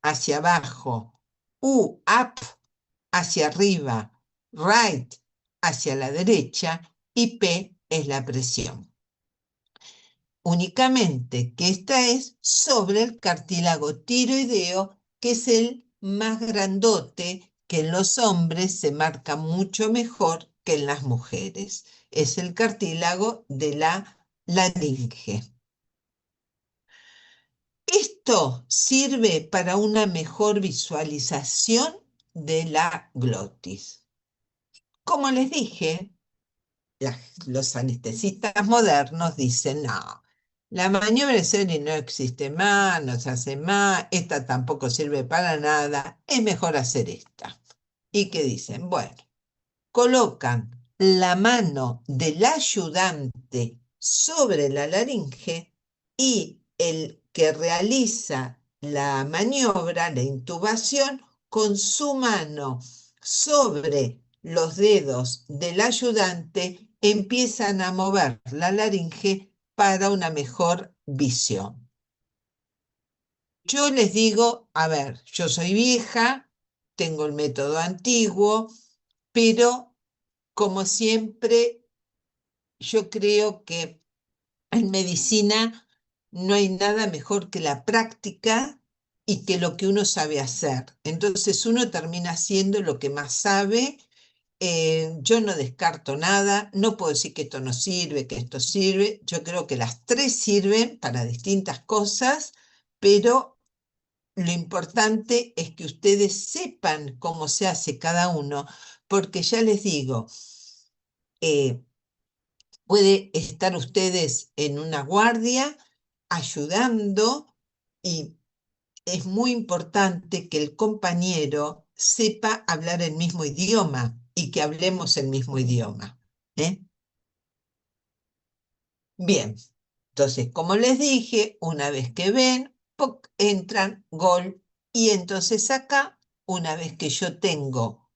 hacia abajo, U up hacia arriba, right hacia la derecha y P es la presión. Únicamente que esta es sobre el cartílago tiroideo, que es el más grandote, que en los hombres se marca mucho mejor que en las mujeres. Es el cartílago de la laringe. Esto sirve para una mejor visualización de la glotis. Como les dije, los anestesistas modernos dicen, no, la maniobra de Selick no existe más, no se hace más, esta tampoco sirve para nada, es mejor hacer esta. ¿Y qué dicen? Bueno, colocan la mano del ayudante sobre la laringe y el que realiza la maniobra, la intubación, con su mano sobre los dedos del ayudante, empiezan a mover la laringe para una mejor visión. Yo les digo, a ver, yo soy vieja, tengo el método antiguo, pero como siempre, yo creo que en medicina no hay nada mejor que la práctica y que lo que uno sabe hacer. Entonces uno termina haciendo lo que más sabe. Yo no descarto nada, no puedo decir que esto no sirve, que esto sirve. Yo creo que las tres sirven para distintas cosas, pero lo importante es que ustedes sepan cómo se hace cada uno, porque ya les digo, eh, puede estar ustedes en una guardia ayudando y es muy importante que el compañero sepa hablar el mismo idioma y que hablemos el mismo idioma. ¿Eh? Bien, entonces, como les dije, una vez que ven, ¡poc!, entran, gol, y entonces acá, una vez que yo tengo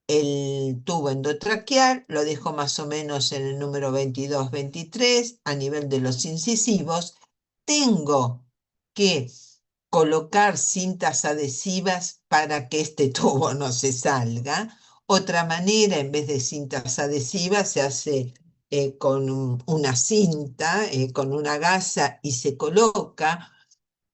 el tubo endotraqueal, lo dejo más o menos en el número 22-23 a nivel de los incisivos. Tengo que colocar cintas adhesivas para que este tubo no se salga. Otra manera, en vez de cintas adhesivas, se hace con una cinta, con una gasa y se coloca.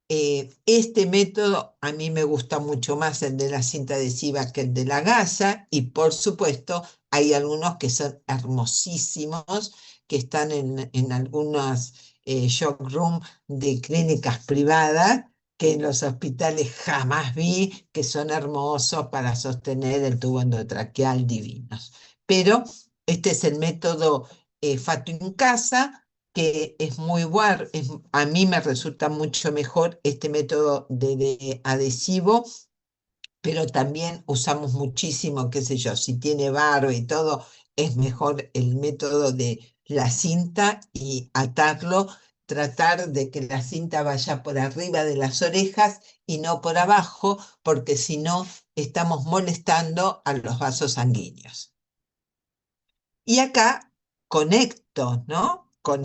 Este método a mí me gusta mucho más el de la cinta adhesiva que el de la gasa y por supuesto hay algunos que son hermosísimos que están en algunas showroom de clínicas privadas que en los hospitales jamás vi, que son hermosos para sostener el tubo endotraqueal divinos. Pero este es el método Fato in Casa, que es muy bueno, a mí me resulta mucho mejor este método de adhesivo, pero también usamos muchísimo, qué sé yo, si tiene barro y todo, es mejor el método de la cinta y atarlo, tratar de que la cinta vaya por arriba de las orejas y no por abajo, porque si no estamos molestando a los vasos sanguíneos. Y acá conecto, ¿no? ¿Cómo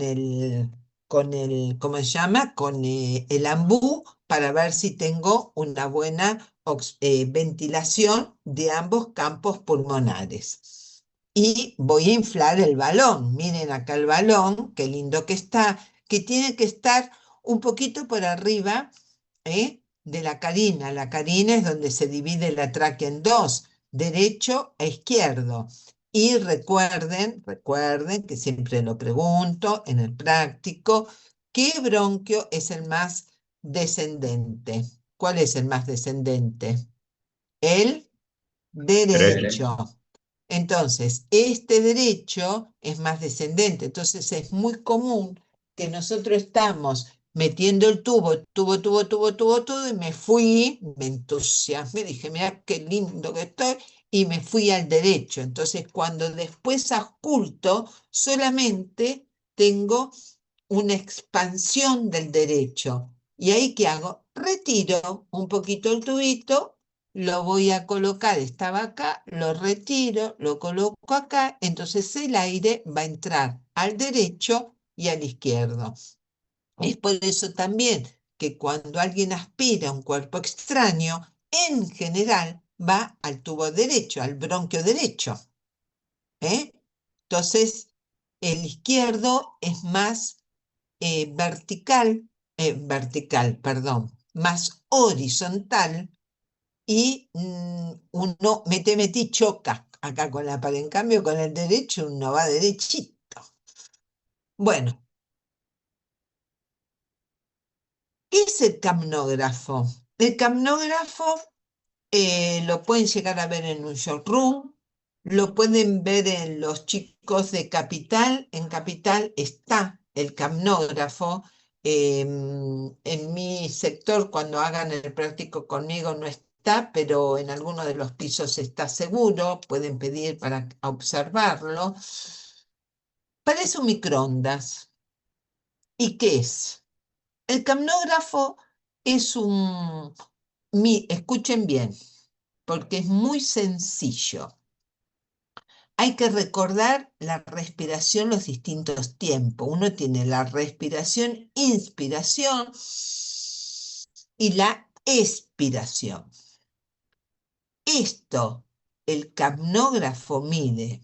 se llama? Con el ambú para ver si tengo una buena ventilación de ambos campos pulmonares. Y voy a inflar el balón. Miren acá el balón, qué lindo que está, que tiene que estar un poquito por arriba, de la carina. La carina es donde se divide la tráquea en dos, derecho e izquierdo. Y recuerden que siempre lo pregunto en el práctico, ¿qué bronquio es el más descendente? ¿Cuál es el más descendente? El Derecho. derecho. Entonces, este derecho es más descendente. Entonces, es muy común que nosotros estamos metiendo el tubo, y me fui, me entusiasmé, dije, mira qué lindo que estoy, y me fui al derecho. Entonces, cuando después ausculto, solamente tengo una expansión del derecho. ¿Y ahí qué hago? Retiro un poquito el tubito, lo voy a colocar, estaba acá, lo retiro, lo coloco acá, entonces el aire va a entrar al derecho y al izquierdo. Es por eso también que cuando alguien aspira un cuerpo extraño, en general va al tubo derecho, al bronquio derecho, ¿eh? Entonces, el izquierdo es más perdón, más horizontal y uno metí, choca acá con la pared. En cambio, con el derecho uno va derechito. Bueno, ¿qué es el capnógrafo? El capnógrafo lo pueden llegar a ver en un showroom, lo pueden ver en los chicos de Capital. En Capital está el capnógrafo. En mi sector, cuando hagan el práctico conmigo, no está, pero en alguno de los pisos está seguro. Pueden pedir para observarlo. Parece un microondas. ¿Y qué es? El capnógrafo es escuchen bien, porque es muy sencillo. Hay que recordar la respiración los distintos tiempos. Uno tiene la respiración, inspiración y la expiración. Esto, el capnógrafo mide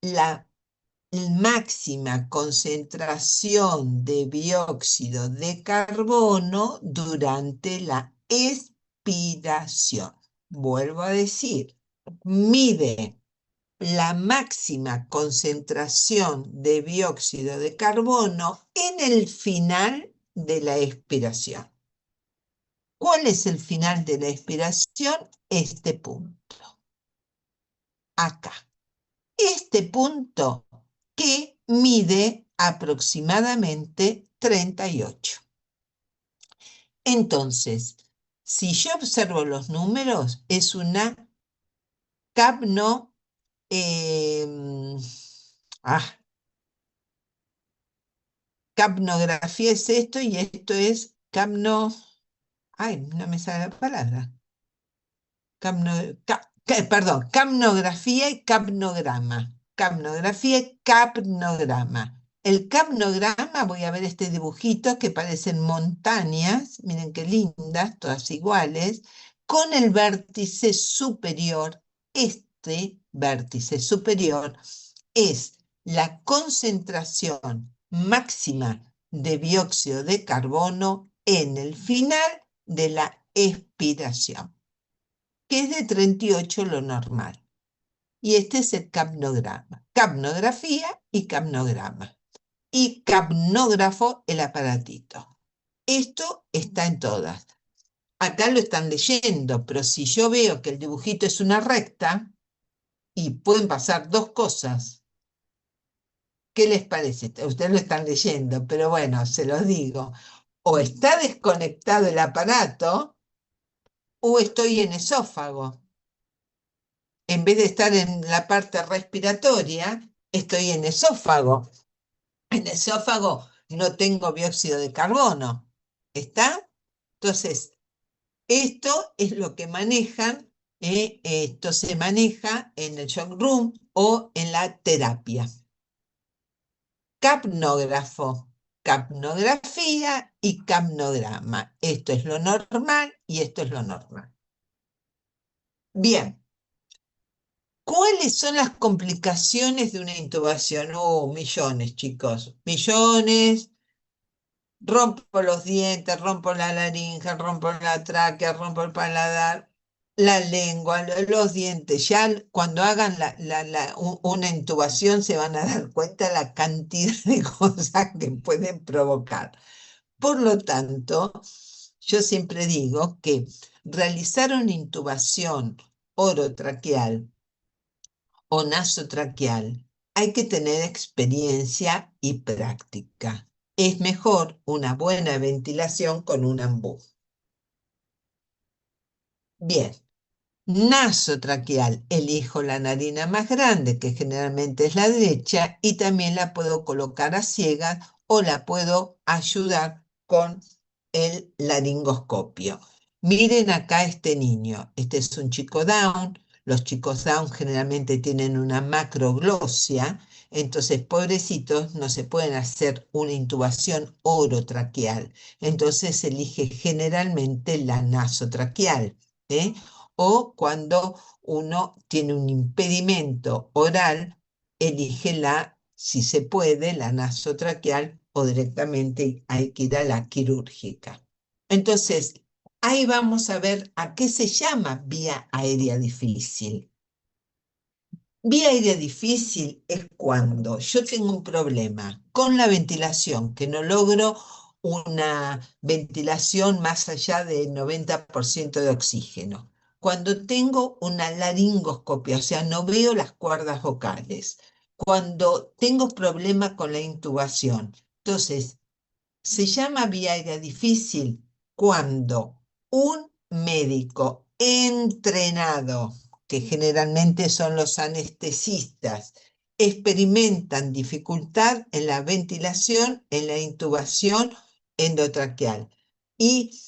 la máxima concentración de dióxido de carbono durante la expiración. Vuelvo a decir, mide la máxima concentración de dióxido de carbono en el final de la expiración. ¿Cuál es el final de la expiración? Este punto, acá. Este punto que mide aproximadamente 38. Entonces, si yo observo los números, es una capno... eh, ah, capnografía es esto y esto es capno... Ay, no me sale la palabra. Perdón, capnografía y capnograma. Capnografía y capnograma. El capnograma, voy a ver este dibujito que parecen montañas, miren qué lindas, todas iguales, con el vértice superior. Este vértice superior es la concentración máxima de dióxido de carbono en el final de la expiración, que es de 38 lo normal. Y este es el capnograma. Capnografía y capnograma. Y capnógrafo, el aparatito. Esto está en todas. Acá lo están leyendo, pero si yo veo que el dibujito es una recta, y pueden pasar dos cosas. ¿Qué les parece? Ustedes lo están leyendo, pero bueno, se los digo. O está desconectado el aparato, o estoy en esófago. En vez de estar en la parte respiratoria, estoy en esófago. En esófago no tengo dióxido de carbono. ¿Está? Entonces, esto es lo que manejan, esto se maneja en el shock room o en la terapia. Capnógrafo, capnografía y capnograma. Esto es lo normal y esto es lo normal. Bien. ¿Cuáles son las complicaciones de una intubación? Oh, millones, chicos. Millones. Rompo los dientes, rompo la laringe, rompo la tráquea, rompo el paladar, la lengua, los dientes. Ya cuando hagan una intubación se van a dar cuenta la cantidad de cosas que pueden provocar. Por lo tanto, yo siempre digo que realizar una intubación orotraqueal o nasotraqueal hay que tener experiencia y práctica. Es mejor una buena ventilación con un ambú. Bien, nasotraqueal, elijo la narina más grande, que generalmente es la derecha, y también la puedo colocar a ciegas o la puedo ayudar con el laringoscopio. Miren acá este niño, este es un chico Down. Los chicos Down generalmente tienen una macroglossia, entonces pobrecitos no se pueden hacer una intubación orotraqueal, entonces se elige generalmente la nasotraqueal, ¿eh? O cuando uno tiene un impedimento oral, elige si se puede, la nasotraqueal o directamente hay que ir a la quirúrgica. Entonces, ahí vamos a ver a qué se llama vía aérea difícil. Vía aérea difícil es cuando yo tengo un problema con la ventilación, que no logro una ventilación más allá del 90% de oxígeno. Cuando tengo una laringoscopia, o sea, no veo las cuerdas vocales. Cuando tengo problema con la intubación. Entonces, se llama vía aérea difícil cuando un médico entrenado, que generalmente son los anestesistas, experimentan dificultad en la ventilación, en la intubación endotraqueal. Y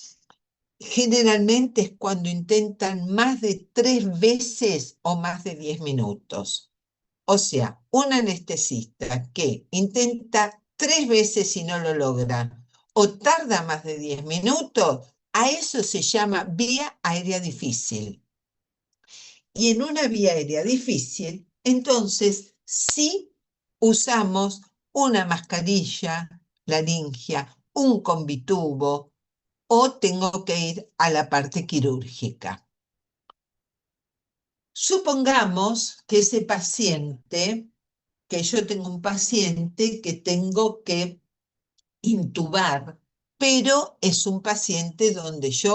generalmente es cuando intentan más de 3 veces o más de 10 minutos. O sea, un anestesista que intenta 3 veces y no lo logra, o tarda más de 10 minutos, a eso se llama vía aérea difícil. Y en una vía aérea difícil, entonces sí usamos una mascarilla laringia, un combitubo, o tengo que ir a la parte quirúrgica. Supongamos que ese paciente, que yo tengo un paciente que tengo que intubar, pero es un paciente donde se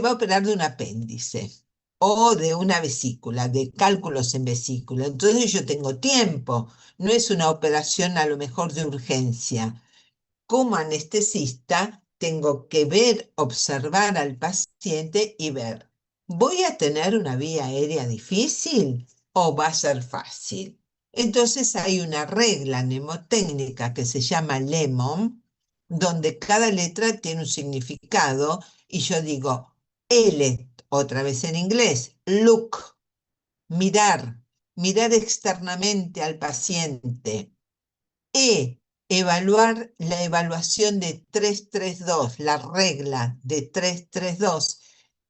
va a operar de un apéndice o de una vesícula, de cálculos en vesícula. Entonces yo tengo tiempo, no es una operación a lo mejor de urgencia. Como anestesista, tengo que ver, observar al paciente y ver, ¿voy a tener una vía aérea difícil o va a ser fácil? Entonces hay una regla mnemotécnica que se llama lemon, donde cada letra tiene un significado y yo digo, L, otra vez en inglés, look, mirar, mirar externamente al paciente. E, evaluar la evaluación de 332, la regla de 332.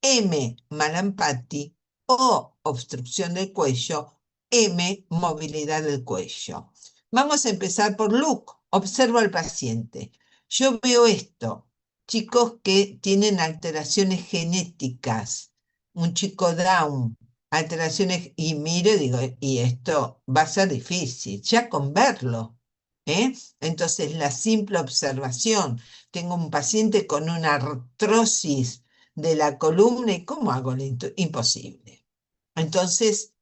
M, Malampati, o obstrucción del cuello, M, movilidad del cuello. Vamos a empezar por look. Observo al paciente. Yo veo esto, chicos que tienen alteraciones genéticas, un chico Down, alteraciones, y miro y digo, y esto va a ser difícil, ya con verlo, ¿eh? Entonces, la simple observación, tengo un paciente con una artrosis de la columna, ¿y cómo hago? Imposible. Entonces,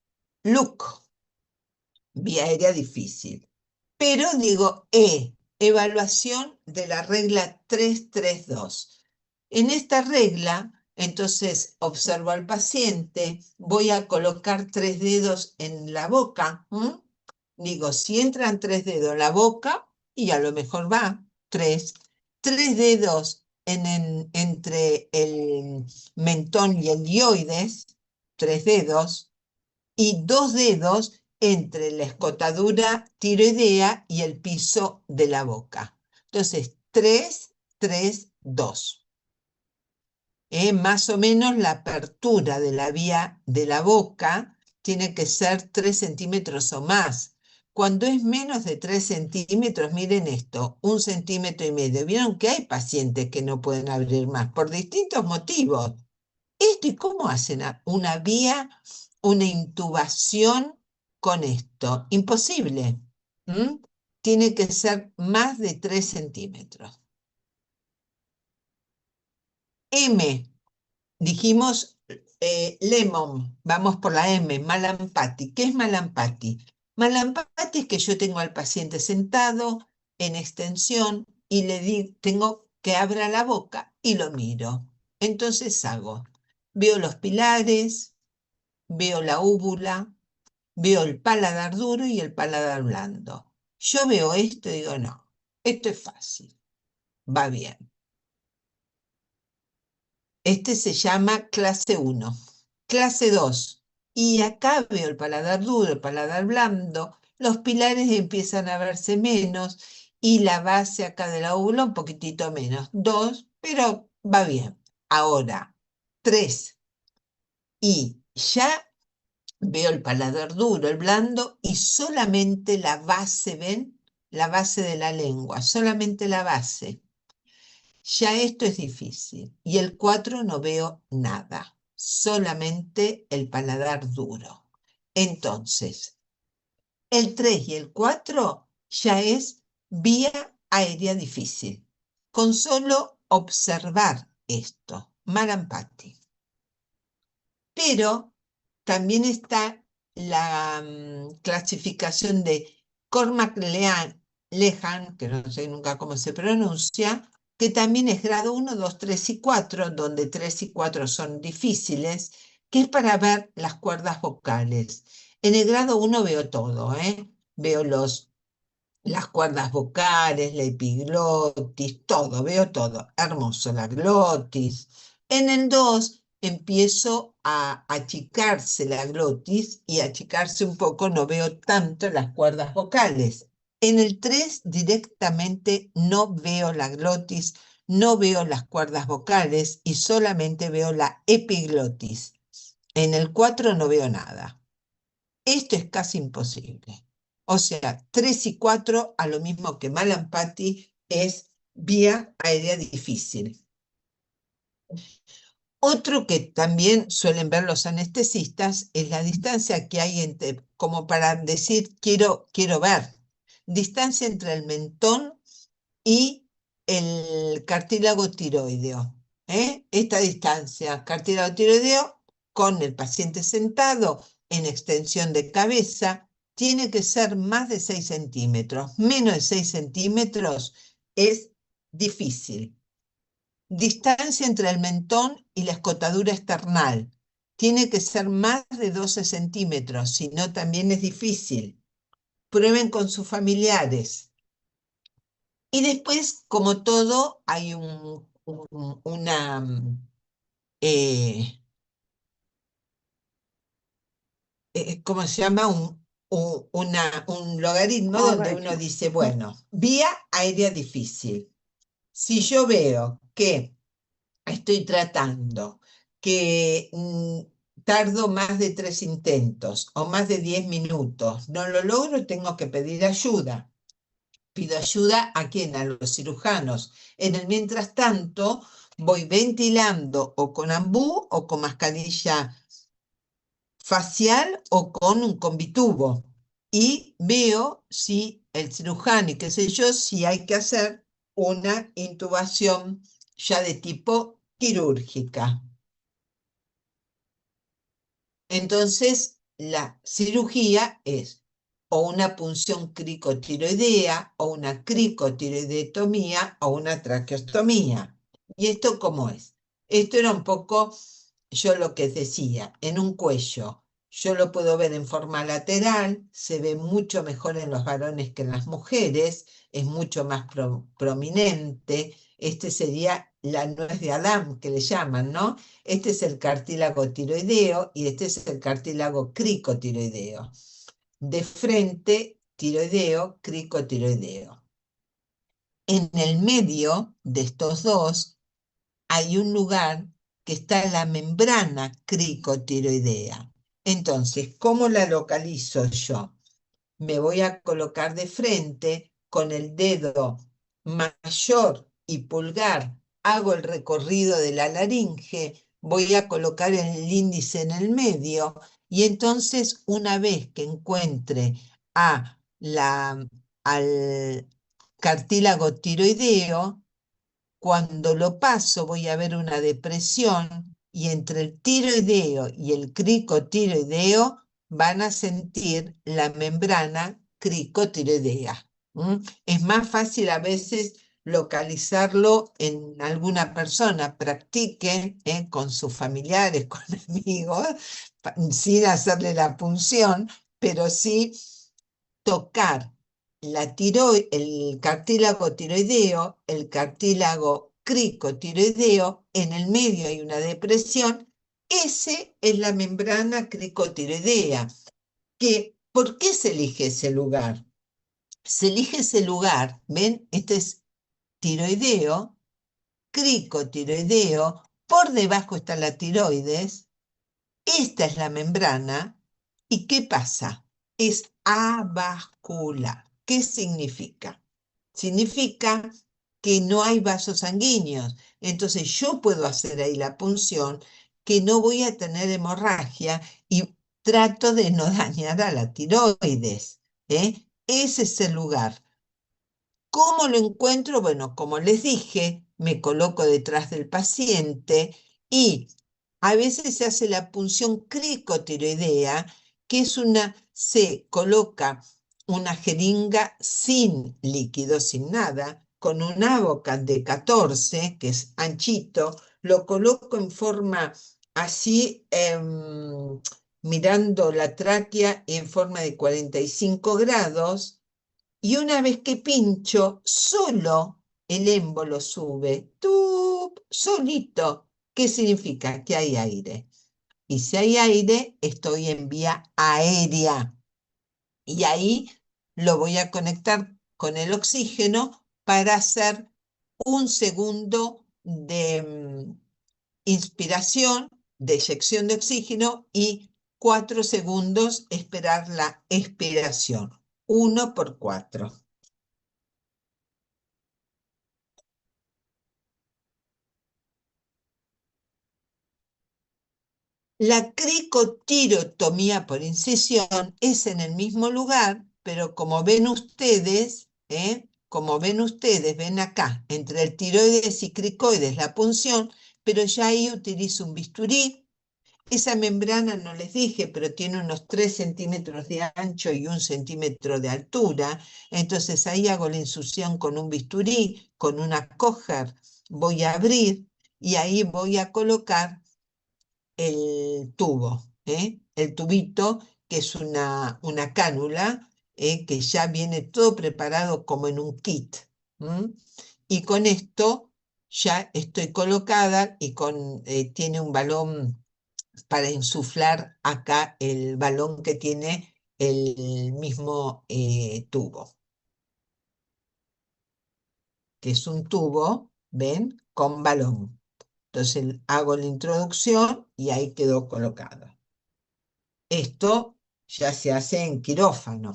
look, vía aérea difícil. Pero digo, evaluación de la regla 332. En esta regla, entonces observo al paciente, voy a colocar 3 dedos en la boca. Digo, si entran 3 dedos en la boca, y a lo mejor va, 3 dedos entre el mentón y el dioides, 3 dedos, y 2 dedos entre la escotadura tiroidea y el piso de la boca. Entonces, 3, 3, 2. Más o menos la apertura de la vía de la boca tiene que ser 3 centímetros o más. Cuando es menos de 3 centímetros, miren esto, 1,5 centímetros. Vieron que hay pacientes que no pueden abrir más por distintos motivos. Esto, ¿y cómo hacen una vía, una intubación con esto? Imposible. Tiene que ser más de 3 centímetros. M, dijimos lemon, vamos por la M, Malampati. ¿Qué es Malampati? Malampati es que yo tengo al paciente sentado en extensión y le tengo que abra la boca y lo miro. Entonces veo los pilares, veo la úvula, veo el paladar duro y el paladar blando. Yo veo esto y digo, no, esto es fácil, va bien. Este se llama clase 1. Clase 2. Y acá veo el paladar duro, el paladar blando, los pilares empiezan a verse menos y la base acá de la úvula un poquitito menos. 2, pero va bien. Ahora, 3. Y ya veo el paladar duro, el blando y solamente la base, ¿ven? La base de la lengua, solamente la base. Ya esto es difícil. Y el 4 no veo nada, solamente el paladar duro. Entonces, el 3 y el 4 ya es vía aérea difícil. Con solo observar esto, Malampati. Pero también está la clasificación de Cormac-Lehan, que no sé nunca cómo se pronuncia, que también es grado 1, 2, 3 y 4, donde 3 y 4 son difíciles, que es para ver las cuerdas vocales. En el grado 1 veo todo, veo las cuerdas vocales, la epiglotis, todo, veo todo. Hermoso, la glotis. En el 2 empiezo a achicarse la glotis y achicarse un poco, no veo tanto las cuerdas vocales. En el 3 directamente no veo la glotis, no veo las cuerdas vocales y solamente veo la epiglotis. En el 4 no veo nada. Esto es casi imposible. O sea, 3 y 4, a lo mismo que Malampati, es vía aérea difícil. Otro que también suelen ver los anestesistas es la distancia que hay entre, como para decir, quiero ver, distancia entre el mentón y el cartílago tiroideo. Esta distancia, cartílago tiroideo, con el paciente sentado en extensión de cabeza, tiene que ser más de 6 centímetros. Menos de 6 centímetros es difícil. Distancia entre el mentón y la escotadura esternal. Tiene que ser más de 12 centímetros, si no también es difícil. Prueben con sus familiares. Y después, como todo, hay ¿cómo se llama? Un logaritmo donde uno dice, bueno, vía aérea difícil. Si yo veo que estoy tratando que tardo más de 3 intentos o más de 10 minutos. No lo logro, tengo que pedir ayuda. Pido ayuda ¿a quién? A los cirujanos. En el mientras tanto, voy ventilando o con ambú o con mascarilla facial o con un combitubo. Y veo si el cirujano y qué sé yo, si hay que hacer una intubación ya de tipo quirúrgica. Entonces, la cirugía es o una punción cricotiroidea, o una cricotiroidetomía, o una traqueostomía. ¿Y esto cómo es? Esto era un poco yo lo que decía, en un cuello. Yo lo puedo ver en forma lateral, se ve mucho mejor en los varones que en las mujeres, es mucho más prominente. Este sería la nuez de Adán, que le llaman, ¿no? Este es el cartílago tiroideo y este es el cartílago cricotiroideo. De frente, tiroideo, cricotiroideo. En el medio de estos dos hay un lugar que está la membrana cricotiroidea. Entonces, ¿cómo la localizo yo? Me voy a colocar de frente con el dedo mayor y pulgar, hago el recorrido de la laringe, voy a colocar el índice en el medio y entonces una vez que encuentre a al cartílago tiroideo, cuando lo paso voy a ver una depresión y entre el tiroideo y el cricotiroideo van a sentir la membrana cricotiroidea. Es más fácil a veces localizarlo en alguna persona. Practiquen con sus familiares, con amigos, sin hacerle la punción, pero sí tocar el cartílago tiroideo, el cartílago cricotiroideo, en el medio hay una depresión, ese es la membrana cricotiroidea. ¿Por qué se elige ese lugar? Se elige ese lugar, ¿ven? Este es tiroideo, cricotiroideo, por debajo está la tiroides, esta es la membrana. ¿Y qué pasa? Es avascular. ¿Qué significa? Significa que no hay vasos sanguíneos. Entonces yo puedo hacer ahí la punción, que no voy a tener hemorragia y trato de no dañar a la tiroides. Ese es el lugar. ¿Cómo lo encuentro? Bueno, como les dije, me coloco detrás del paciente y a veces se hace la punción cricotiroidea, que es se coloca una jeringa sin líquido, sin nada, con un Avocat de 14, que es anchito, lo coloco en forma así, mirando la tráquea en forma de 45 grados, y una vez que pincho, solo el émbolo sube, ¡tup! Solito. ¿Qué significa? Que hay aire. Y si hay aire, estoy en vía aérea. Y ahí lo voy a conectar con el oxígeno para hacer un segundo de inspiración, de eyección de oxígeno y 4 segundos esperar la expiración. 1 por 4. La cricotirotomía por incisión es en el mismo lugar, pero como ven ustedes, ven acá, entre el tiroides y cricoides la punción, pero ya ahí utilizo un bisturí. Esa membrana no les dije, pero tiene unos 3 centímetros de ancho y 1 centímetro de altura. Entonces ahí hago la insusión con un bisturí, con una Kocher, voy a abrir y ahí voy a colocar el tubo, el tubito, que es una cánula, que ya viene todo preparado como en un kit. Y con esto ya estoy colocada y tiene un balón para insuflar acá, el balón que tiene el mismo tubo, que es un tubo, ¿ven? Con balón. Entonces hago la introducción y ahí quedó colocado. Esto ya se hace en quirófano.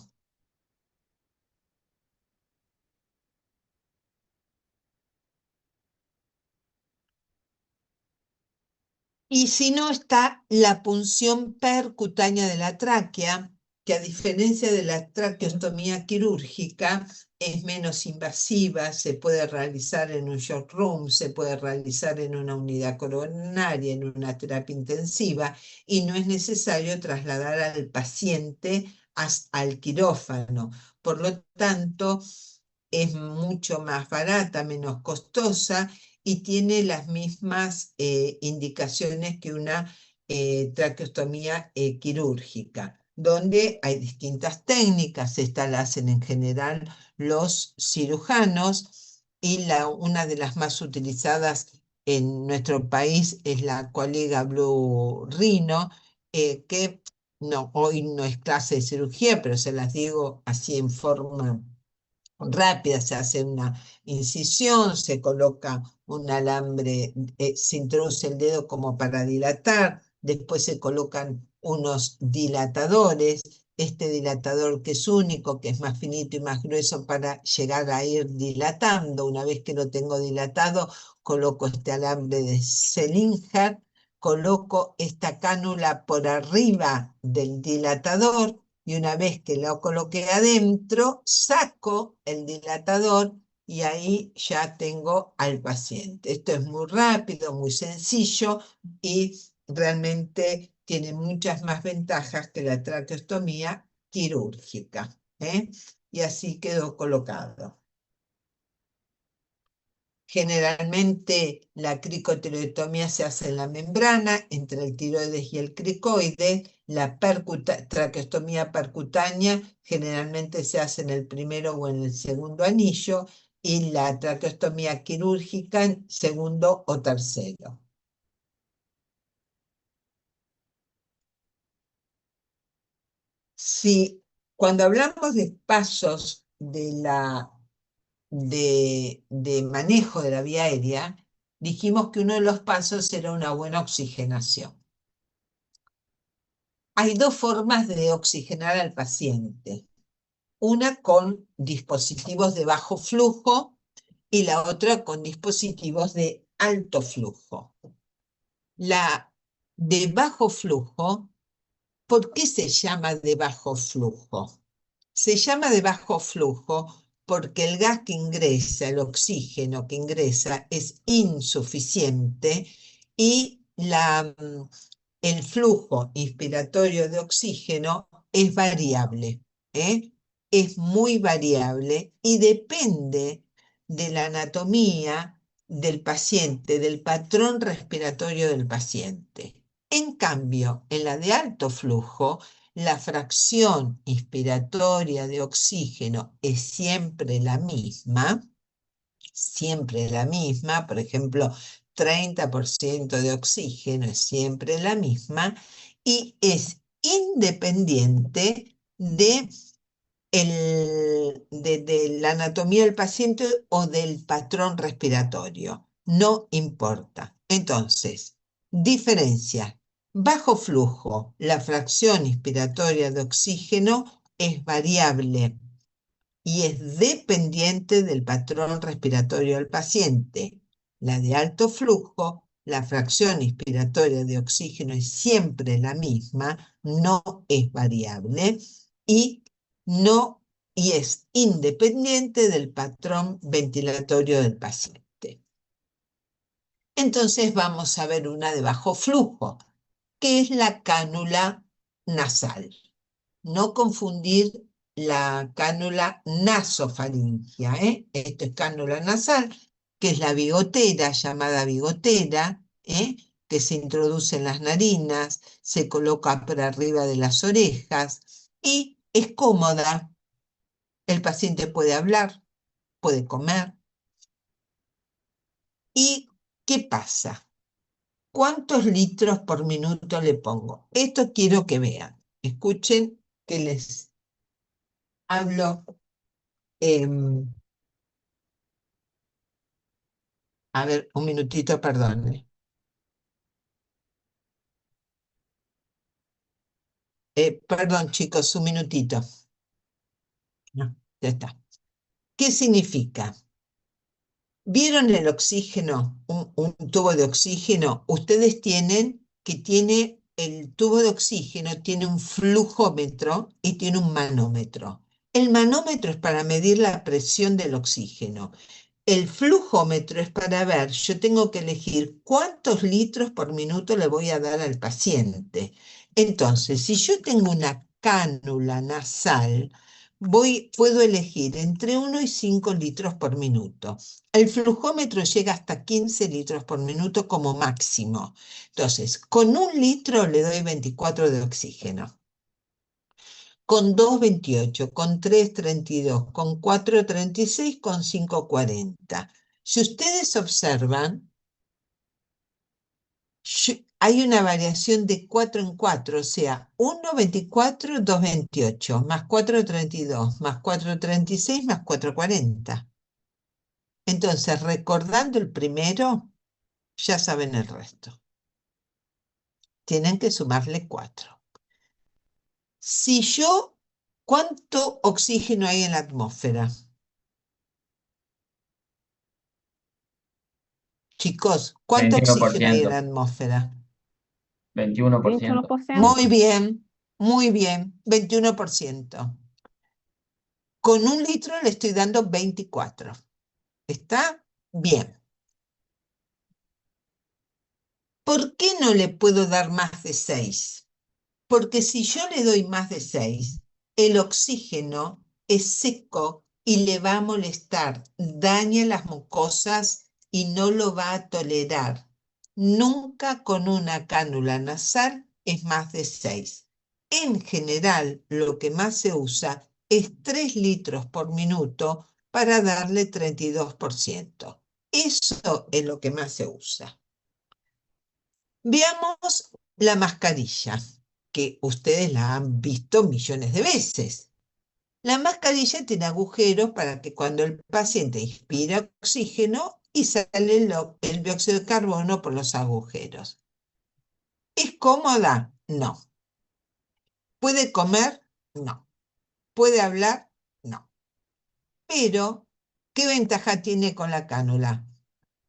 Y si no, está la punción percutánea de la tráquea, que a diferencia de la traqueostomía quirúrgica, es menos invasiva, se puede realizar en un shock room, se puede realizar en una unidad coronaria, en una terapia intensiva, y no es necesario trasladar al paciente al quirófano. Por lo tanto, es mucho más barata, menos costosa y tiene las mismas indicaciones que una traqueostomía quirúrgica, donde hay distintas técnicas. Estas las hacen en general los cirujanos y una de las más utilizadas en nuestro país es la colega Blue Rhino, que no, hoy no es clase de cirugía, pero se las digo así en forma rápida. Se hace una incisión, se coloca un alambre, se introduce el dedo como para dilatar, después se colocan unos dilatadores, este dilatador que es único, que es más finito y más grueso para llegar a ir dilatando. Una vez que lo tengo dilatado, coloco este alambre de Selinger, coloco esta cánula por arriba del dilatador, y una vez que lo coloqué adentro, saco el dilatador y ahí ya tengo al paciente. Esto es muy rápido, muy sencillo y realmente tiene muchas más ventajas que la traqueostomía quirúrgica, ¿eh? Y así quedó colocado. Generalmente la cricotiroidectomía se hace en la membrana entre el tiroides y el cricoide. La traqueostomía percutánea generalmente se hace en el primero o en el segundo anillo, y la traqueostomía quirúrgica en segundo o tercero. Si cuando hablamos de pasos de manejo de la vía aérea, dijimos que uno de los pasos era una buena oxigenación. Hay dos formas de oxigenar al paciente. Una con dispositivos de bajo flujo y la otra con dispositivos de alto flujo. La de bajo flujo, ¿por qué se llama de bajo flujo? Se llama de bajo flujo porque el gas que ingresa, el oxígeno que ingresa, es insuficiente y el flujo inspiratorio de oxígeno es variable, ¿eh? Es muy variable y depende de la anatomía del paciente, del patrón respiratorio del paciente. En cambio, en la de alto flujo, la fracción inspiratoria de oxígeno es siempre la misma, por ejemplo, 30% de oxígeno es siempre la misma, y es independiente de la anatomía del paciente o del patrón respiratorio. No importa. Entonces, diferencia. Bajo flujo, la fracción inspiratoria de oxígeno es variable y es dependiente del patrón respiratorio del paciente. La de alto flujo, la fracción inspiratoria de oxígeno es siempre la misma, no es variable y, no, y es independiente del patrón ventilatorio del paciente. Entonces vamos a ver una de bajo flujo, que es la cánula nasal. No confundir la cánula nasofaringia, ¿eh? Esto es cánula nasal, que es la bigotera, llamada bigotera, ¿eh? Que se introduce en las narinas, se coloca por arriba de las orejas y es cómoda. El paciente puede hablar, puede comer. ¿Y qué pasa? ¿Cuántos litros por minuto le pongo? Esto quiero que vean. Escuchen que les hablo. A ver, un minutito, perdón. Perdón, chicos, un minutito. No, ya está. ¿Qué significa? ¿Vieron el oxígeno? Un tubo de oxígeno. Ustedes tienen que tiene el tubo de oxígeno, tiene un flujómetro y tiene un manómetro. El manómetro es para medir la presión del oxígeno. El flujómetro es para ver, yo tengo que elegir cuántos litros por minuto le voy a dar al paciente. Entonces, si yo tengo una cánula nasal, puedo elegir entre 1 y 5 litros por minuto. El flujómetro llega hasta 15 litros por minuto como máximo. Entonces, con 1 litro le doy 24 de oxígeno. Con 2, 28, con 3, 32, con 4, 36, con 5, 40. Si ustedes observan, hay una variación de 4 en 4, o sea, 1, 24, 2, 28, más 4, 32, más 4, 36, más 4, 40. Entonces, recordando el primero, ya saben el resto. Tienen que sumarle 4. Si yo, ¿cuánto oxígeno hay en la atmósfera? Chicos, ¿cuánto oxígeno hay en la 21%. atmósfera? 21%. Muy bien, 21%. Con 1 litro le estoy dando 24. ¿Está? Bien. ¿Por qué no le puedo dar más de 6? Porque si yo le doy más de 6, el oxígeno es seco y le va a molestar, daña las mucosas y no lo va a tolerar. Nunca con una cánula nasal es más de 6. En general, lo que más se usa es 3 litros por minuto para darle 32%. Eso es lo que más se usa. Veamos la mascarilla, que ustedes la han visto millones de veces. La mascarilla tiene agujeros para que cuando el paciente inspira oxígeno y sale el dióxido de carbono por los agujeros. ¿Es cómoda? No. ¿Puede comer? No. ¿Puede hablar? No. Pero, ¿qué ventaja tiene con la cánula?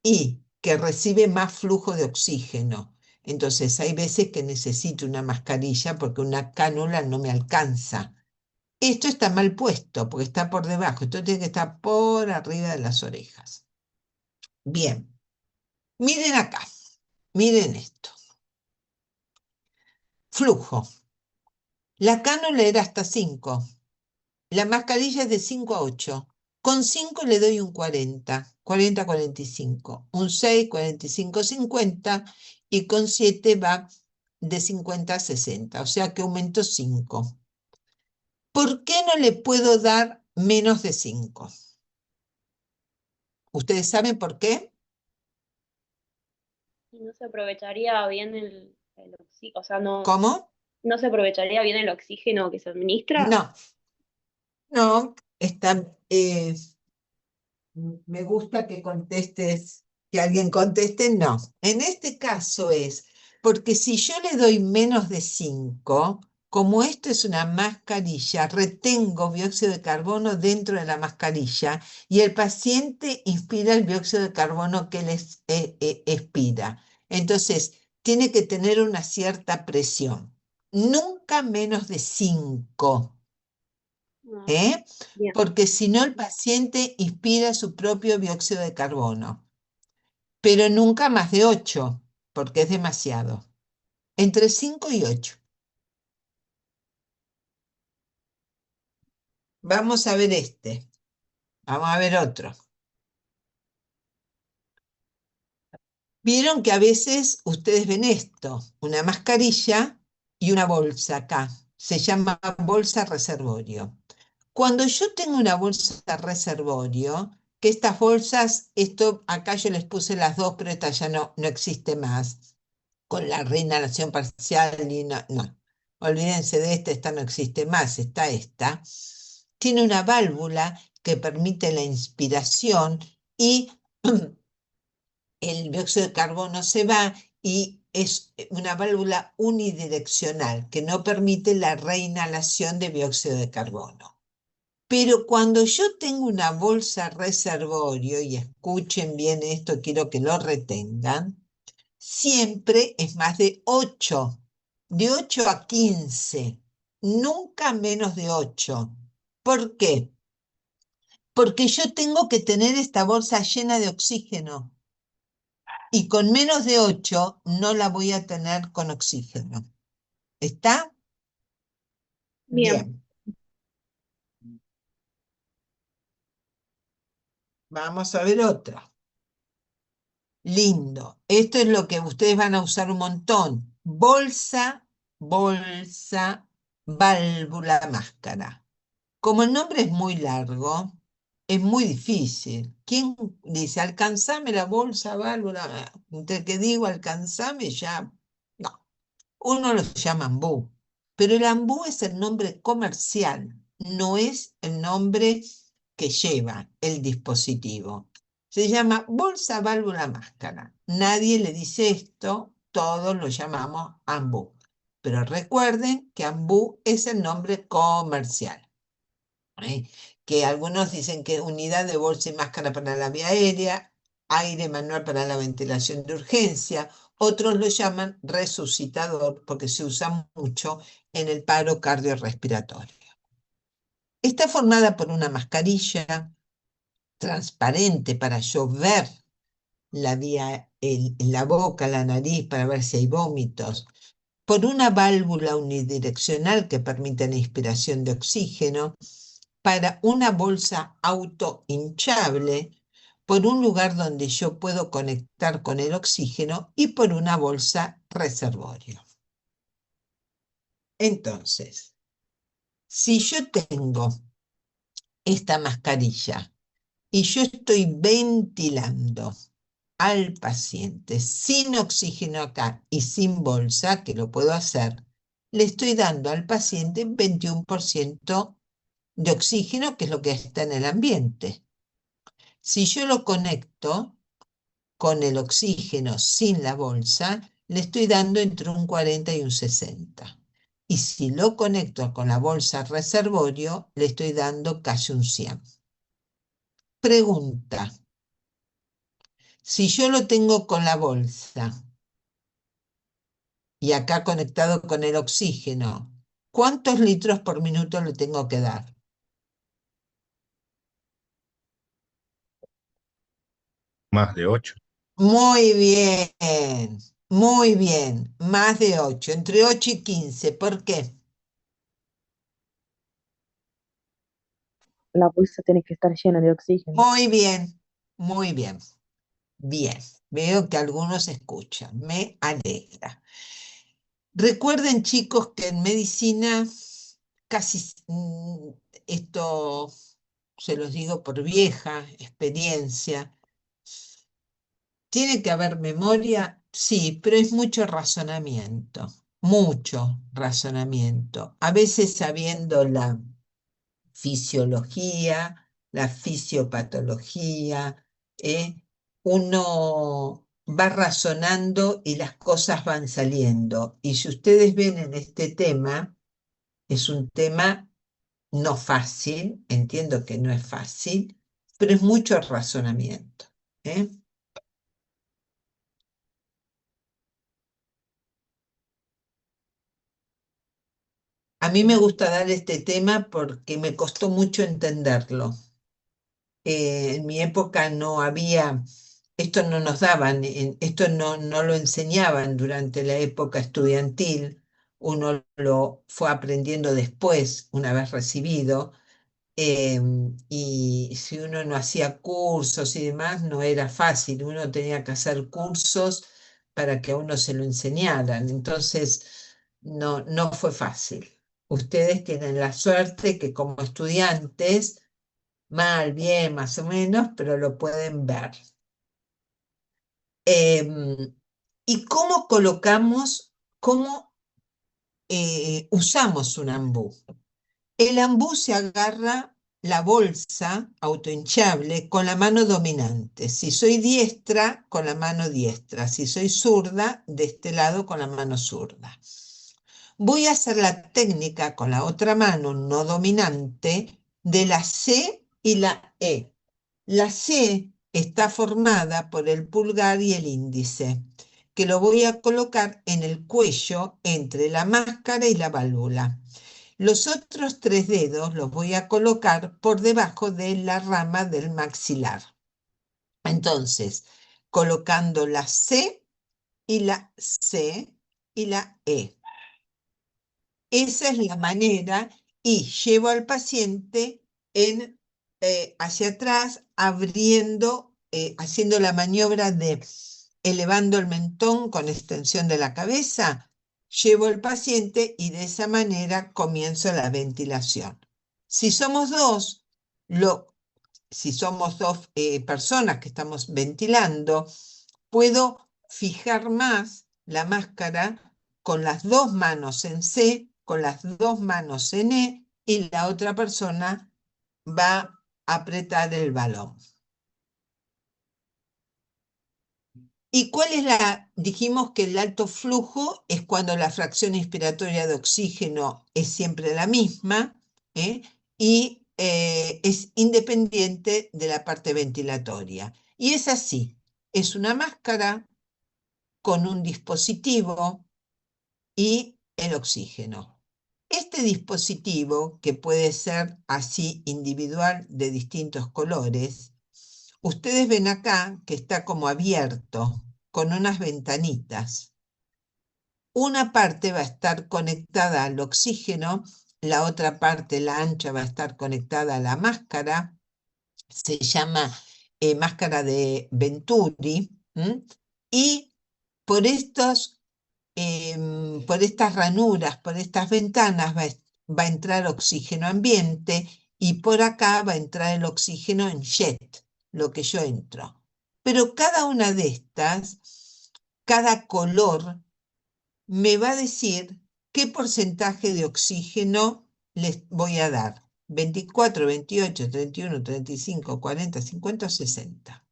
Y que recibe más flujo de oxígeno. Entonces, hay veces que necesito una mascarilla porque una cánula no me alcanza. Esto está mal puesto porque está por debajo. Esto tiene que estar por arriba de las orejas. Bien. Miren acá. Miren esto. Flujo. La cánula era hasta 5. La mascarilla es de 5 a 8. Con 5 le doy un 40, 40, 45. Un 6, 45, 50. Y con 7 va de 50 a 60. O sea que aumento 5. ¿Por qué no le puedo dar menos de 5? ¿Ustedes saben por qué? Y no se aprovecharía bien el oxígeno, o sea, ¿Cómo? no se aprovecharía bien el oxígeno que se administra. No, no. Me gusta que contestes, que alguien conteste, no. En este caso es, porque si yo le doy menos de 5, como esto es una mascarilla, retengo dióxido de carbono dentro de la mascarilla y el paciente inspira el dióxido de carbono que él expira. Entonces, tiene que tener una cierta presión. Nunca menos de 5. Ah, ¿Eh? bien. Porque si no el paciente inspira su propio dióxido de carbono, pero nunca más de 8, porque es demasiado. Entre 5 y 8. Vamos a ver este. Vamos a ver otro. Vieron que a veces ustedes ven esto, una mascarilla y una bolsa acá. Se llama bolsa reservorio. Cuando yo tengo una bolsa reservorio, que estas bolsas, esto acá yo les puse las dos, pero esta ya no existe más, con la reinhalación parcial y no. Olvídense de esta no existe más, está esta. Tiene una válvula que permite la inspiración y el dióxido de carbono se va y es una válvula unidireccional que no permite la reinhalación de dióxido de carbono. Pero cuando yo tengo una bolsa reservorio, y escuchen bien esto, quiero que lo retengan, siempre es más de 8, de 8 a 15, nunca menos de 8. ¿Por qué? Porque yo tengo que tener esta bolsa llena de oxígeno y con menos de 8 no la voy a tener con oxígeno. ¿Está? Bien. Bien. Vamos a ver otra. Lindo. Esto es lo que ustedes van a usar un montón. Bolsa, bolsa, válvula, máscara. Como el nombre es muy largo, es muy difícil. ¿Quién dice, alcanzame la bolsa, válvula? Entre que digo alcanzame ya, no. Uno lo llama ambú, pero el ambú es el nombre comercial, no es el nombre que lleva el dispositivo. Se llama bolsa, válvula, máscara. Nadie le dice esto, todos lo llamamos ambú. Pero recuerden que ambú es el nombre comercial. Que algunos dicen que unidad de bolsa y máscara para la vía aérea, aire manual para la ventilación de urgencia, otros lo llaman resucitador porque se usa mucho en el paro cardiorrespiratorio. Está formada por una mascarilla transparente para yo ver la vía, la boca, la nariz, para ver si hay vómitos, por una válvula unidireccional que permite la inspiración de oxígeno, para una bolsa autohinchable, por un lugar donde yo puedo conectar con el oxígeno y por una bolsa reservorio. Entonces, si yo tengo esta mascarilla y yo estoy ventilando al paciente sin oxígeno acá y sin bolsa, que lo puedo hacer, le estoy dando al paciente 21% de oxígeno, que es lo que está en el ambiente. Si yo lo conecto con el oxígeno sin la bolsa, le estoy dando entre un 40 y un 60. Y si lo conecto con la bolsa reservorio, le estoy dando casi un 100. Pregunta: si yo lo tengo con la bolsa y acá conectado con el oxígeno, ¿cuántos litros por minuto le tengo que dar? Más de 8. Muy bien, muy bien. Más de 8, entre 8 y 15. ¿Por qué? La bolsa tiene que estar llena de oxígeno. Muy bien, muy bien. Bien, veo que algunos escuchan, me alegra. Recuerden, chicos, que en medicina casi, esto se los digo por vieja experiencia, tiene que haber memoria, sí, pero es mucho razonamiento, a veces sabiendo la fisiología, la fisiopatología, uno va razonando y las cosas van saliendo. Y si ustedes ven en este tema, es un tema no fácil, entiendo que no es fácil, pero es mucho razonamiento. ¿eh? A mí me gusta dar este tema porque me costó mucho entenderlo. En mi época no había, esto no nos daban, esto no lo enseñaban durante la época estudiantil, uno lo fue aprendiendo después, una vez recibido, y si uno no hacía cursos y demás, no era fácil, uno tenía que hacer cursos para que a uno se lo enseñaran, entonces no fue fácil. Ustedes tienen la suerte que como estudiantes, mal, bien, más o menos, pero lo pueden ver. ¿Y cómo colocamos, cómo usamos un ambú? El ambú se agarra la bolsa autohinchable con la mano dominante. Si soy diestra, con la mano diestra. Si soy zurda, de este lado con la mano zurda. Voy a hacer la técnica con la otra mano no dominante de la C y la E. La C está formada por el pulgar y el índice, que lo voy a colocar en el cuello entre la máscara y la válvula. Los otros 3 dedos los voy a colocar por debajo de la rama del maxilar. Entonces, colocando la C y la C y la E. Esa es la manera y llevo al paciente hacia atrás, abriendo, haciendo la maniobra de elevando el mentón con extensión de la cabeza. Llevo al paciente y de esa manera comienzo la ventilación. Si somos dos, personas que estamos ventilando, puedo fijar más la máscara con las 2 manos en C, con las 2 manos en E, y la otra persona va a apretar el balón. ¿Y cuál es dijimos que el alto flujo es cuando la fracción inspiratoria de oxígeno es siempre la misma, y es independiente de la parte ventilatoria. Y es así, es una máscara con un dispositivo y el oxígeno. Este dispositivo, que puede ser así individual de distintos colores, ustedes ven acá que está como abierto, con unas ventanitas. Una parte va a estar conectada al oxígeno, la otra parte, la ancha, va a estar conectada a la máscara. Se llama máscara de Venturi. Y por estas ranuras, por estas ventanas va a entrar oxígeno ambiente y por acá va a entrar el oxígeno en jet, lo que yo entro. Pero cada una de estas, cada color, me va a decir qué porcentaje de oxígeno les voy a dar. 24, 28, 31, 35, 40, 50 o 60.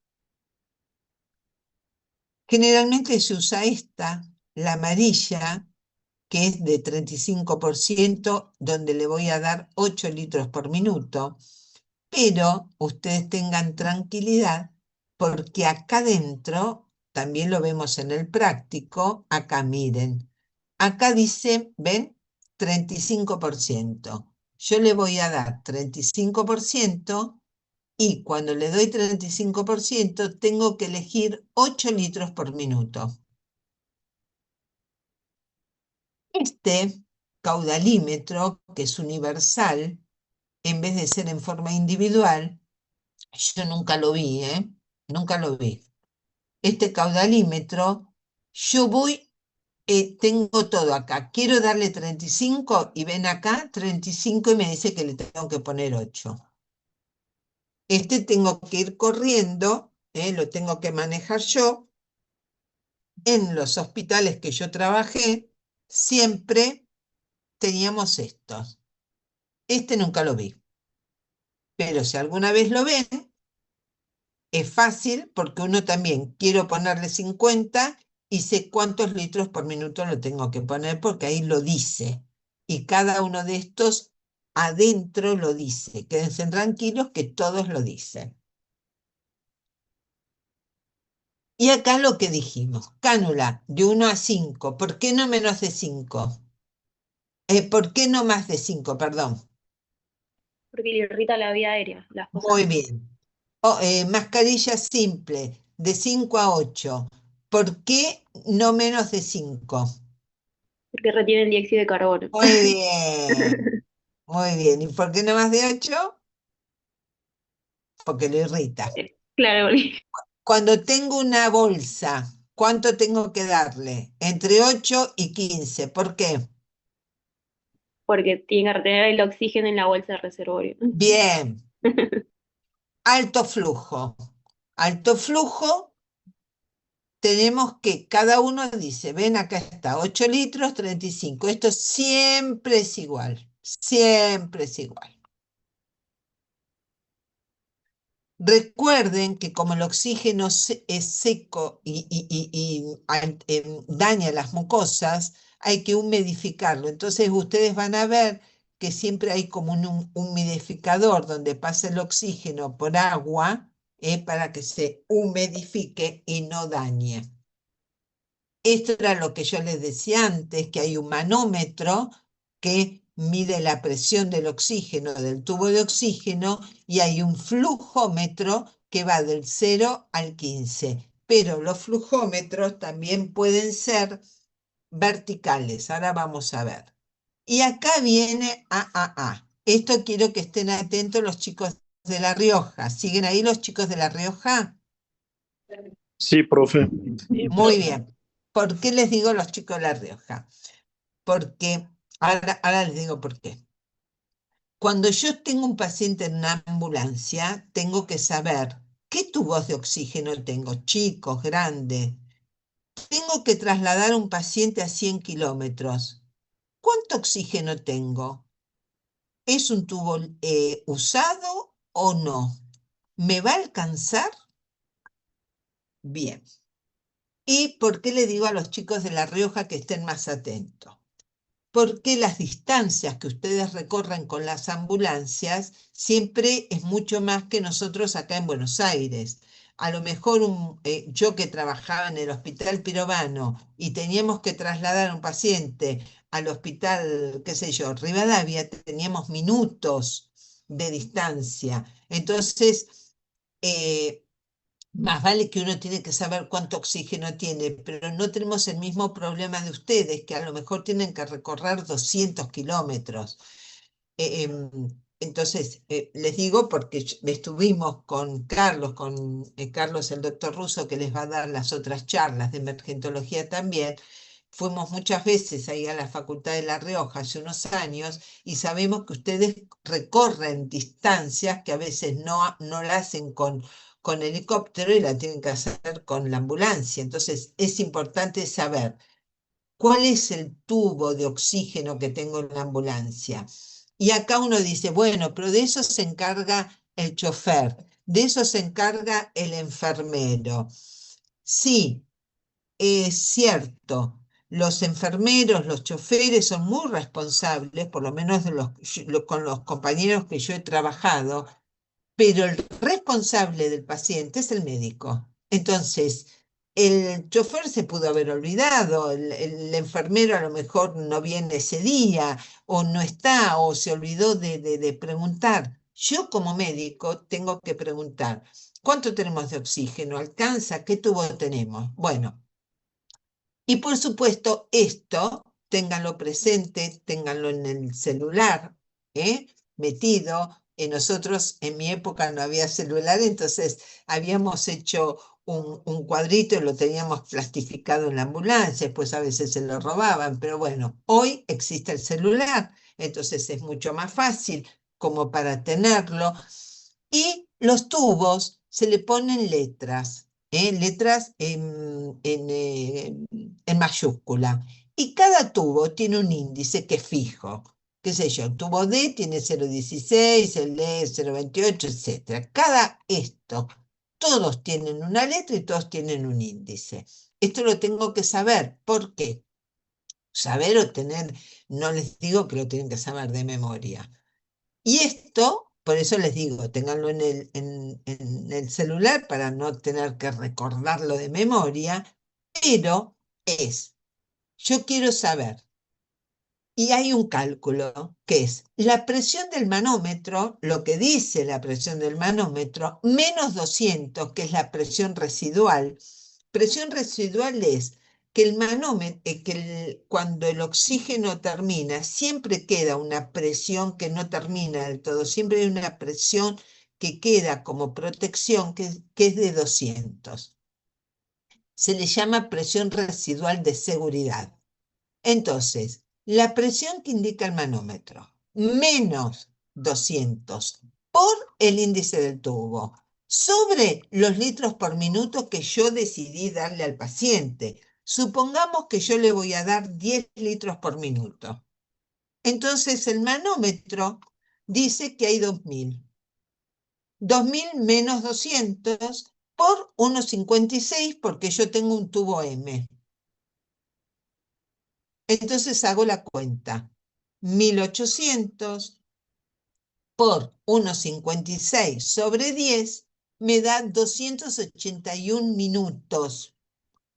Generalmente se usa esta, la amarilla, que es de 35%, donde le voy a dar 8 litros por minuto. Pero ustedes tengan tranquilidad, porque acá adentro, también lo vemos en el práctico, acá miren. Acá dice, ¿ven? 35%. Yo le voy a dar 35%. Y cuando le doy 35%, tengo que elegir 8 litros por minuto. Este caudalímetro, que es universal, en vez de ser en forma individual, yo nunca lo vi, nunca lo vi. Este caudalímetro, yo voy, tengo todo acá. Quiero darle 35 y ven acá, 35 y me dice que le tengo que poner 8. Este tengo que ir corriendo, lo tengo que manejar yo. En los hospitales que yo trabajé, siempre teníamos estos. Este nunca lo vi. Pero si alguna vez lo ven, es fácil porque uno también quiero ponerle 50 y sé cuántos litros por minuto lo tengo que poner porque ahí lo dice. Y cada uno de estos adentro lo dice. Quédense tranquilos que todos lo dicen. Y acá lo que dijimos, cánula de 1 a 5. ¿Por qué no menos de 5? ¿Por qué no más de 5? Perdón. Porque le irrita la vía aérea, las fosas. Muy bien. Mascarilla simple, de 5 a 8. ¿Por qué no menos de 5? Porque retiene el dióxido de carbono. Muy bien, muy bien. ¿Y por qué no más de 8? Porque lo irrita. Claro, Cuando tengo una bolsa, ¿cuánto tengo que darle? Entre 8 y 15. ¿Por qué? porque tiene que retener el oxígeno en la bolsa de reservorio. Bien. Alto flujo. Alto flujo, tenemos que, cada uno dice, ven acá está, 8 litros, 35. Esto siempre es igual. Siempre es igual. Recuerden que como el oxígeno es seco daña las mucosas, hay que humidificarlo. Entonces ustedes van a ver que siempre hay como un humidificador donde pasa el oxígeno por agua para que se humidifique y no dañe. Esto era lo que yo les decía antes, que hay un manómetro que mide la presión del oxígeno, del tubo de oxígeno, y hay un flujómetro que va del 0 al 15. Pero los flujómetros también pueden ser verticales. Ahora vamos a ver. Y acá viene AAA. Esto quiero que estén atentos los chicos de La Rioja. ¿Siguen ahí los chicos de La Rioja? Sí, profe. Muy bien. ¿Por qué les digo los chicos de La Rioja? Porque, ahora les digo por qué. Cuando yo tengo un paciente en una ambulancia, tengo que saber qué tubos de oxígeno tengo, chicos, grandes. Tengo que trasladar a un paciente a 100 kilómetros. ¿Cuánto oxígeno tengo? ¿Es un tubo usado o no? ¿Me va a alcanzar? Bien. ¿Y por qué le digo a los chicos de La Rioja que estén más atentos? Porque las distancias que ustedes recorren con las ambulancias siempre es mucho más que nosotros acá en Buenos Aires. A lo mejor yo que trabajaba en el Hospital Pirovano y teníamos que trasladar a un paciente al hospital, qué sé yo, Rivadavia, teníamos minutos de distancia. Entonces, más vale que uno tiene que saber cuánto oxígeno tiene, pero no tenemos el mismo problema de ustedes, que a lo mejor tienen que recorrer 200 kilómetros. Entonces, les digo porque estuvimos con Carlos el doctor Russo, que les va a dar las otras charlas de emergentología también. Fuimos muchas veces ahí a la Facultad de La Rioja hace unos años y sabemos que ustedes recorren distancias que a veces no la hacen con helicóptero y la tienen que hacer con la ambulancia. Entonces, es importante saber cuál es el tubo de oxígeno que tengo en la ambulancia. Y acá uno dice, bueno, pero de eso se encarga el chofer, de eso se encarga el enfermero. Sí, es cierto, los enfermeros, los choferes son muy responsables, por lo menos con los compañeros que yo he trabajado, pero el responsable del paciente es el médico. Entonces, el chofer se pudo haber olvidado, el enfermero a lo mejor no viene ese día, o no está, o se olvidó de preguntar. Yo como médico tengo que preguntar, ¿cuánto tenemos de oxígeno? ¿Alcanza? ¿Qué tubo tenemos? Bueno, y por supuesto, esto, ténganlo presente, ténganlo en el celular, metido. Nosotros en mi época no había celular, entonces habíamos hecho un cuadrito y lo teníamos plastificado en la ambulancia, pues a veces se lo robaban, pero bueno, hoy existe el celular, entonces es mucho más fácil como para tenerlo. Y los tubos se le ponen letras, letras en mayúscula. Y cada tubo tiene un índice que es fijo. Qué sé yo, el tubo D tiene 0,16, el E 0,28, etc. Todos tienen una letra y todos tienen un índice. Esto lo tengo que saber. ¿Por qué? Saber o tener, no les digo que lo tienen que saber de memoria. Y esto, por eso les digo, ténganlo en el celular para no tener que recordarlo de memoria, pero yo quiero saber, y hay un cálculo que es la presión del manómetro, lo que dice la presión del manómetro, menos 200, que es la presión residual. Presión residual es que el manómetro, cuando el oxígeno termina, siempre queda una presión que no termina del todo, siempre hay una presión que queda como protección que es de 200. Se le llama presión residual de seguridad. Entonces, la presión que indica el manómetro, menos 200 por el índice del tubo, sobre los litros por minuto que yo decidí darle al paciente. Supongamos que yo le voy a dar 10 litros por minuto. Entonces el manómetro dice que hay 2000. 2000 menos 200 por 1,56 porque yo tengo un tubo M. Entonces hago la cuenta. 1800 por 1,56 sobre 10 me da 281 minutos.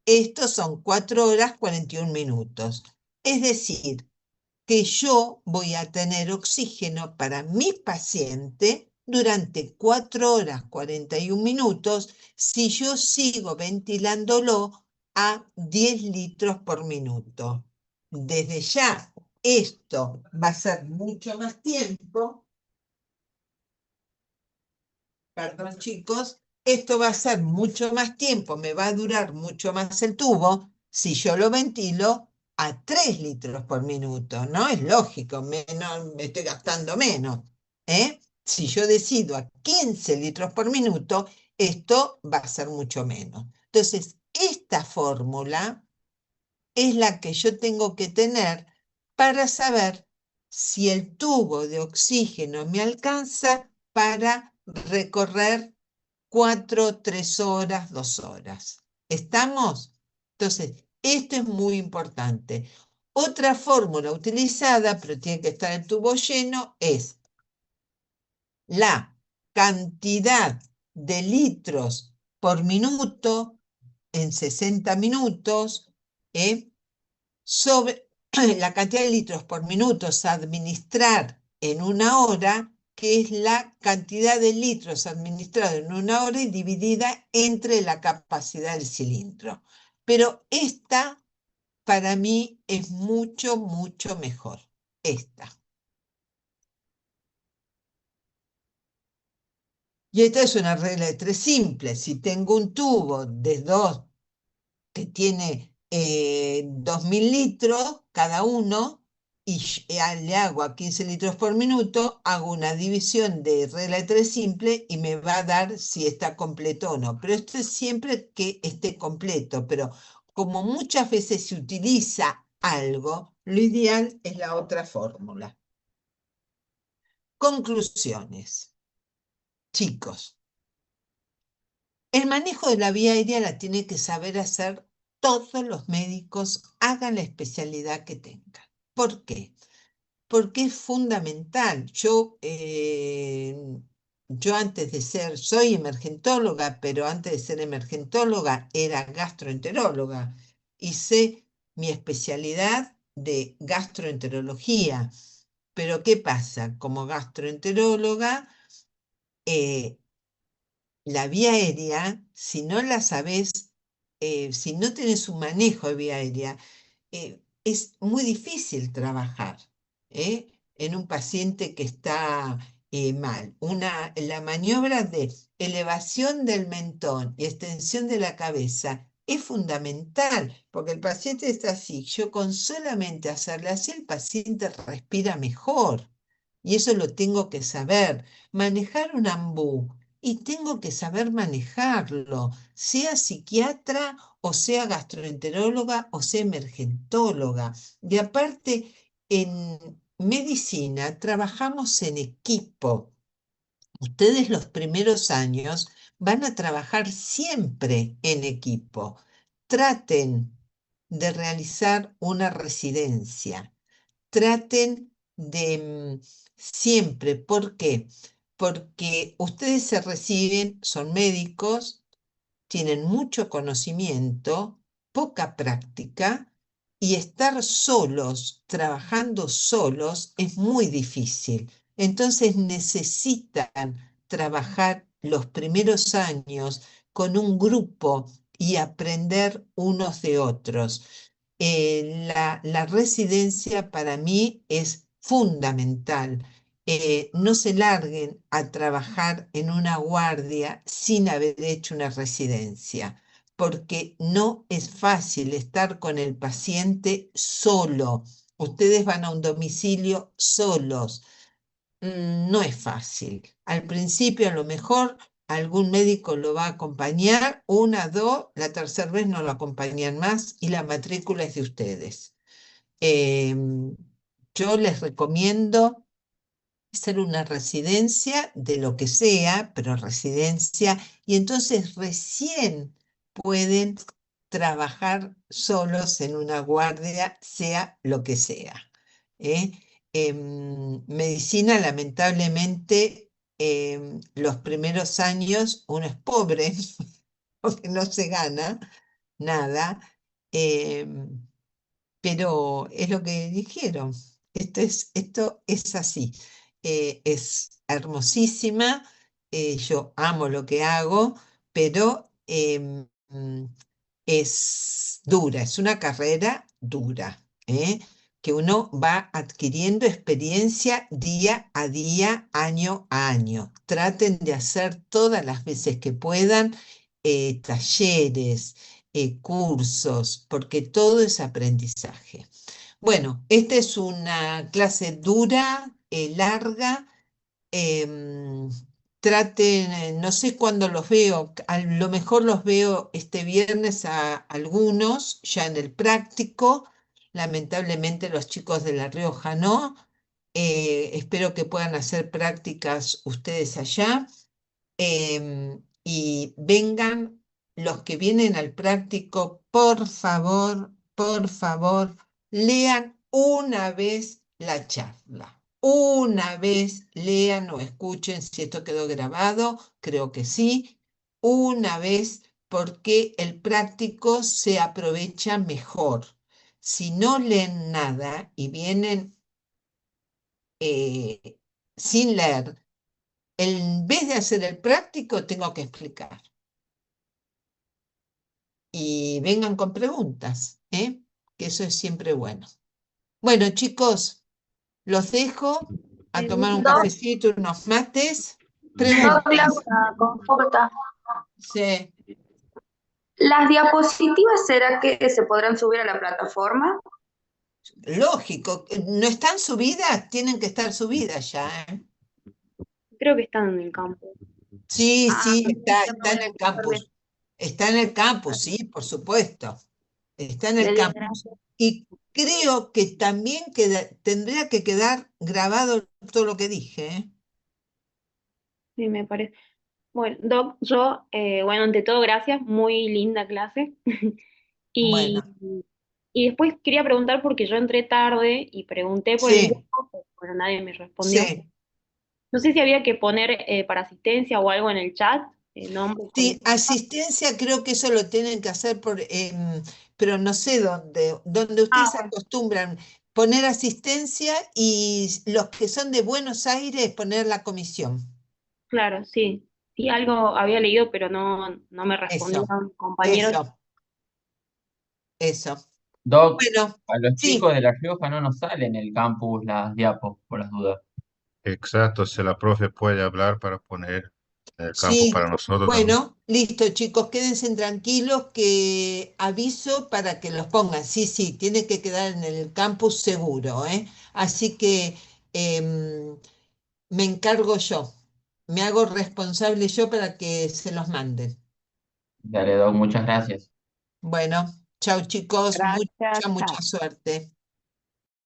Estos son 4 horas 41 minutos. Es decir, que yo voy a tener oxígeno para mi paciente durante 4 horas 41 minutos si yo sigo ventilándolo a 10 litros por minuto. Desde ya, esto va a ser mucho más tiempo. Perdón, chicos, esto va a ser mucho más tiempo, me va a durar mucho más el tubo si yo lo ventilo a 3 litros por minuto, ¿no? Es lógico, me estoy gastando menos, ¿eh? Si yo decido a 15 litros por minuto, esto va a ser mucho menos. Entonces, esta fórmula es la que yo tengo que tener para saber si el tubo de oxígeno me alcanza para recorrer 4, 3 horas, 2 horas. ¿Estamos? Entonces, esto es muy importante. Otra fórmula utilizada, pero tiene que estar el tubo lleno, es la cantidad de litros por minuto en 60 minutos, sobre la cantidad de litros por minuto a administrar en una hora, que es la cantidad de litros administrados en una hora y dividida entre la capacidad del cilindro. Pero esta, para mí, es mucho, mucho mejor. Esta. Y esta es una regla de 3 simple. Si tengo un tubo de 2 que tiene 2000 litros cada uno y le hago a 15 litros por minuto, hago una división de regla de 3 simple y me va a dar si está completo o no. Pero esto es siempre que esté completo, pero como muchas veces se utiliza algo, lo ideal es la otra fórmula. Conclusiones. Chicos, el manejo de la vía aérea la tiene que saber hacer todos los médicos, hagan la especialidad que tengan. ¿Por qué? Porque es fundamental. Yo antes de ser, soy emergentóloga, pero antes de ser emergentóloga era gastroenteróloga. Hice mi especialidad de gastroenterología. Pero ¿qué pasa? Como gastroenteróloga, la vía aérea, si no la sabes, si no tenés un manejo de vía aérea, es muy difícil trabajar en un paciente que está mal. La maniobra de elevación del mentón y extensión de la cabeza es fundamental, porque el paciente está así. Yo con solamente hacerle así, el paciente respira mejor. Y eso lo tengo que saber. Manejar un ambú. Y tengo que saber manejarlo, sea psiquiatra o sea gastroenteróloga o sea emergentóloga. Y aparte, en medicina trabajamos en equipo. Ustedes los primeros años van a trabajar siempre en equipo. Traten de realizar una residencia. Traten de siempre. ¿Por qué? Porque ustedes se reciben, son médicos, tienen mucho conocimiento, poca práctica, y estar solos, trabajando solos, es muy difícil. Entonces necesitan trabajar los primeros años con un grupo y aprender unos de otros. La residencia para mí es fundamental. No se larguen a trabajar en una guardia sin haber hecho una residencia, porque no es fácil estar con el paciente solo. Ustedes van a un domicilio solos. No es fácil. Al principio a lo mejor algún médico lo va a acompañar, 1, 2, la tercera vez no lo acompañan más y la matrícula es de ustedes. Yo les recomiendo ser una residencia de lo que sea, pero residencia, y entonces recién pueden trabajar solos en una guardia, sea lo que sea. ¿Eh? Medicina, lamentablemente, los primeros años uno es pobre, porque no se gana nada, pero es lo que dijeron. Esto es así. Es hermosísima. Yo amo lo que hago, pero es dura, es una carrera dura, que uno va adquiriendo experiencia día a día, año a año. Traten de hacer todas las veces que puedan talleres, cursos, porque todo es aprendizaje. Bueno, esta es una clase dura, larga. em, Traten, no sé cuándo los veo, a lo mejor los veo este viernes a algunos, ya en el práctico. Lamentablemente los chicos de La Rioja no. Espero que puedan hacer prácticas ustedes allá. Y vengan los que vienen al práctico, por favor, lean una vez la charla. Una vez lean o escuchen, si esto quedó grabado, creo que sí, una vez, porque el práctico se aprovecha mejor. Si no leen nada y vienen sin leer, en vez de hacer el práctico, tengo que explicar. Y vengan con preguntas, que eso es siempre bueno. Bueno, chicos, los dejo a tomar un Doc, cafecito, unos mates. Doc, le hago Preguntas. una consulta. Sí. ¿Las diapositivas será que se podrán subir a la plataforma? Lógico, no están subidas, tienen que estar subidas ya, Creo que están en el campo. Sí, sí, está yo me en voy a el ocupar de campus. Está en el campus, sí, por supuesto. Está en el eso. campus. Y creo que también tendría que quedar grabado todo lo que dije, ¿eh? Sí, me parece. Bueno, Doc, yo, bueno, ante todo, gracias, muy linda clase. Y, Bueno, y después quería preguntar porque yo entré tarde y pregunté por el sí, grupo, pero nadie me respondió. sí. No sé si había que poner para asistencia o algo en el chat, nombres, Sí, conocimientos. asistencia creo que eso lo tienen que hacer pero no sé donde Ah, ustedes bueno, acostumbran poner asistencia y los que son de Buenos Aires poner la comisión. claro, sí. Sí, algo había leído, pero no me Eso, respondieron compañeros. eso. Doc, Bueno, a los chicos sí, de La Rioja no nos salen en el campus las diapos, por las dudas. Exacto, si la profe puede hablar para poner en el campo sí. para nosotros también. Bueno, listo, chicos, quédense tranquilos que aviso para que los pongan. Sí, sí, tiene que quedar en el campus seguro, ¿eh? Así que em, me encargo yo, me hago responsable yo para que se los manden. Dale, Doc, muchas gracias. Bueno, chao chicos, Gracias, mucha chao. suerte.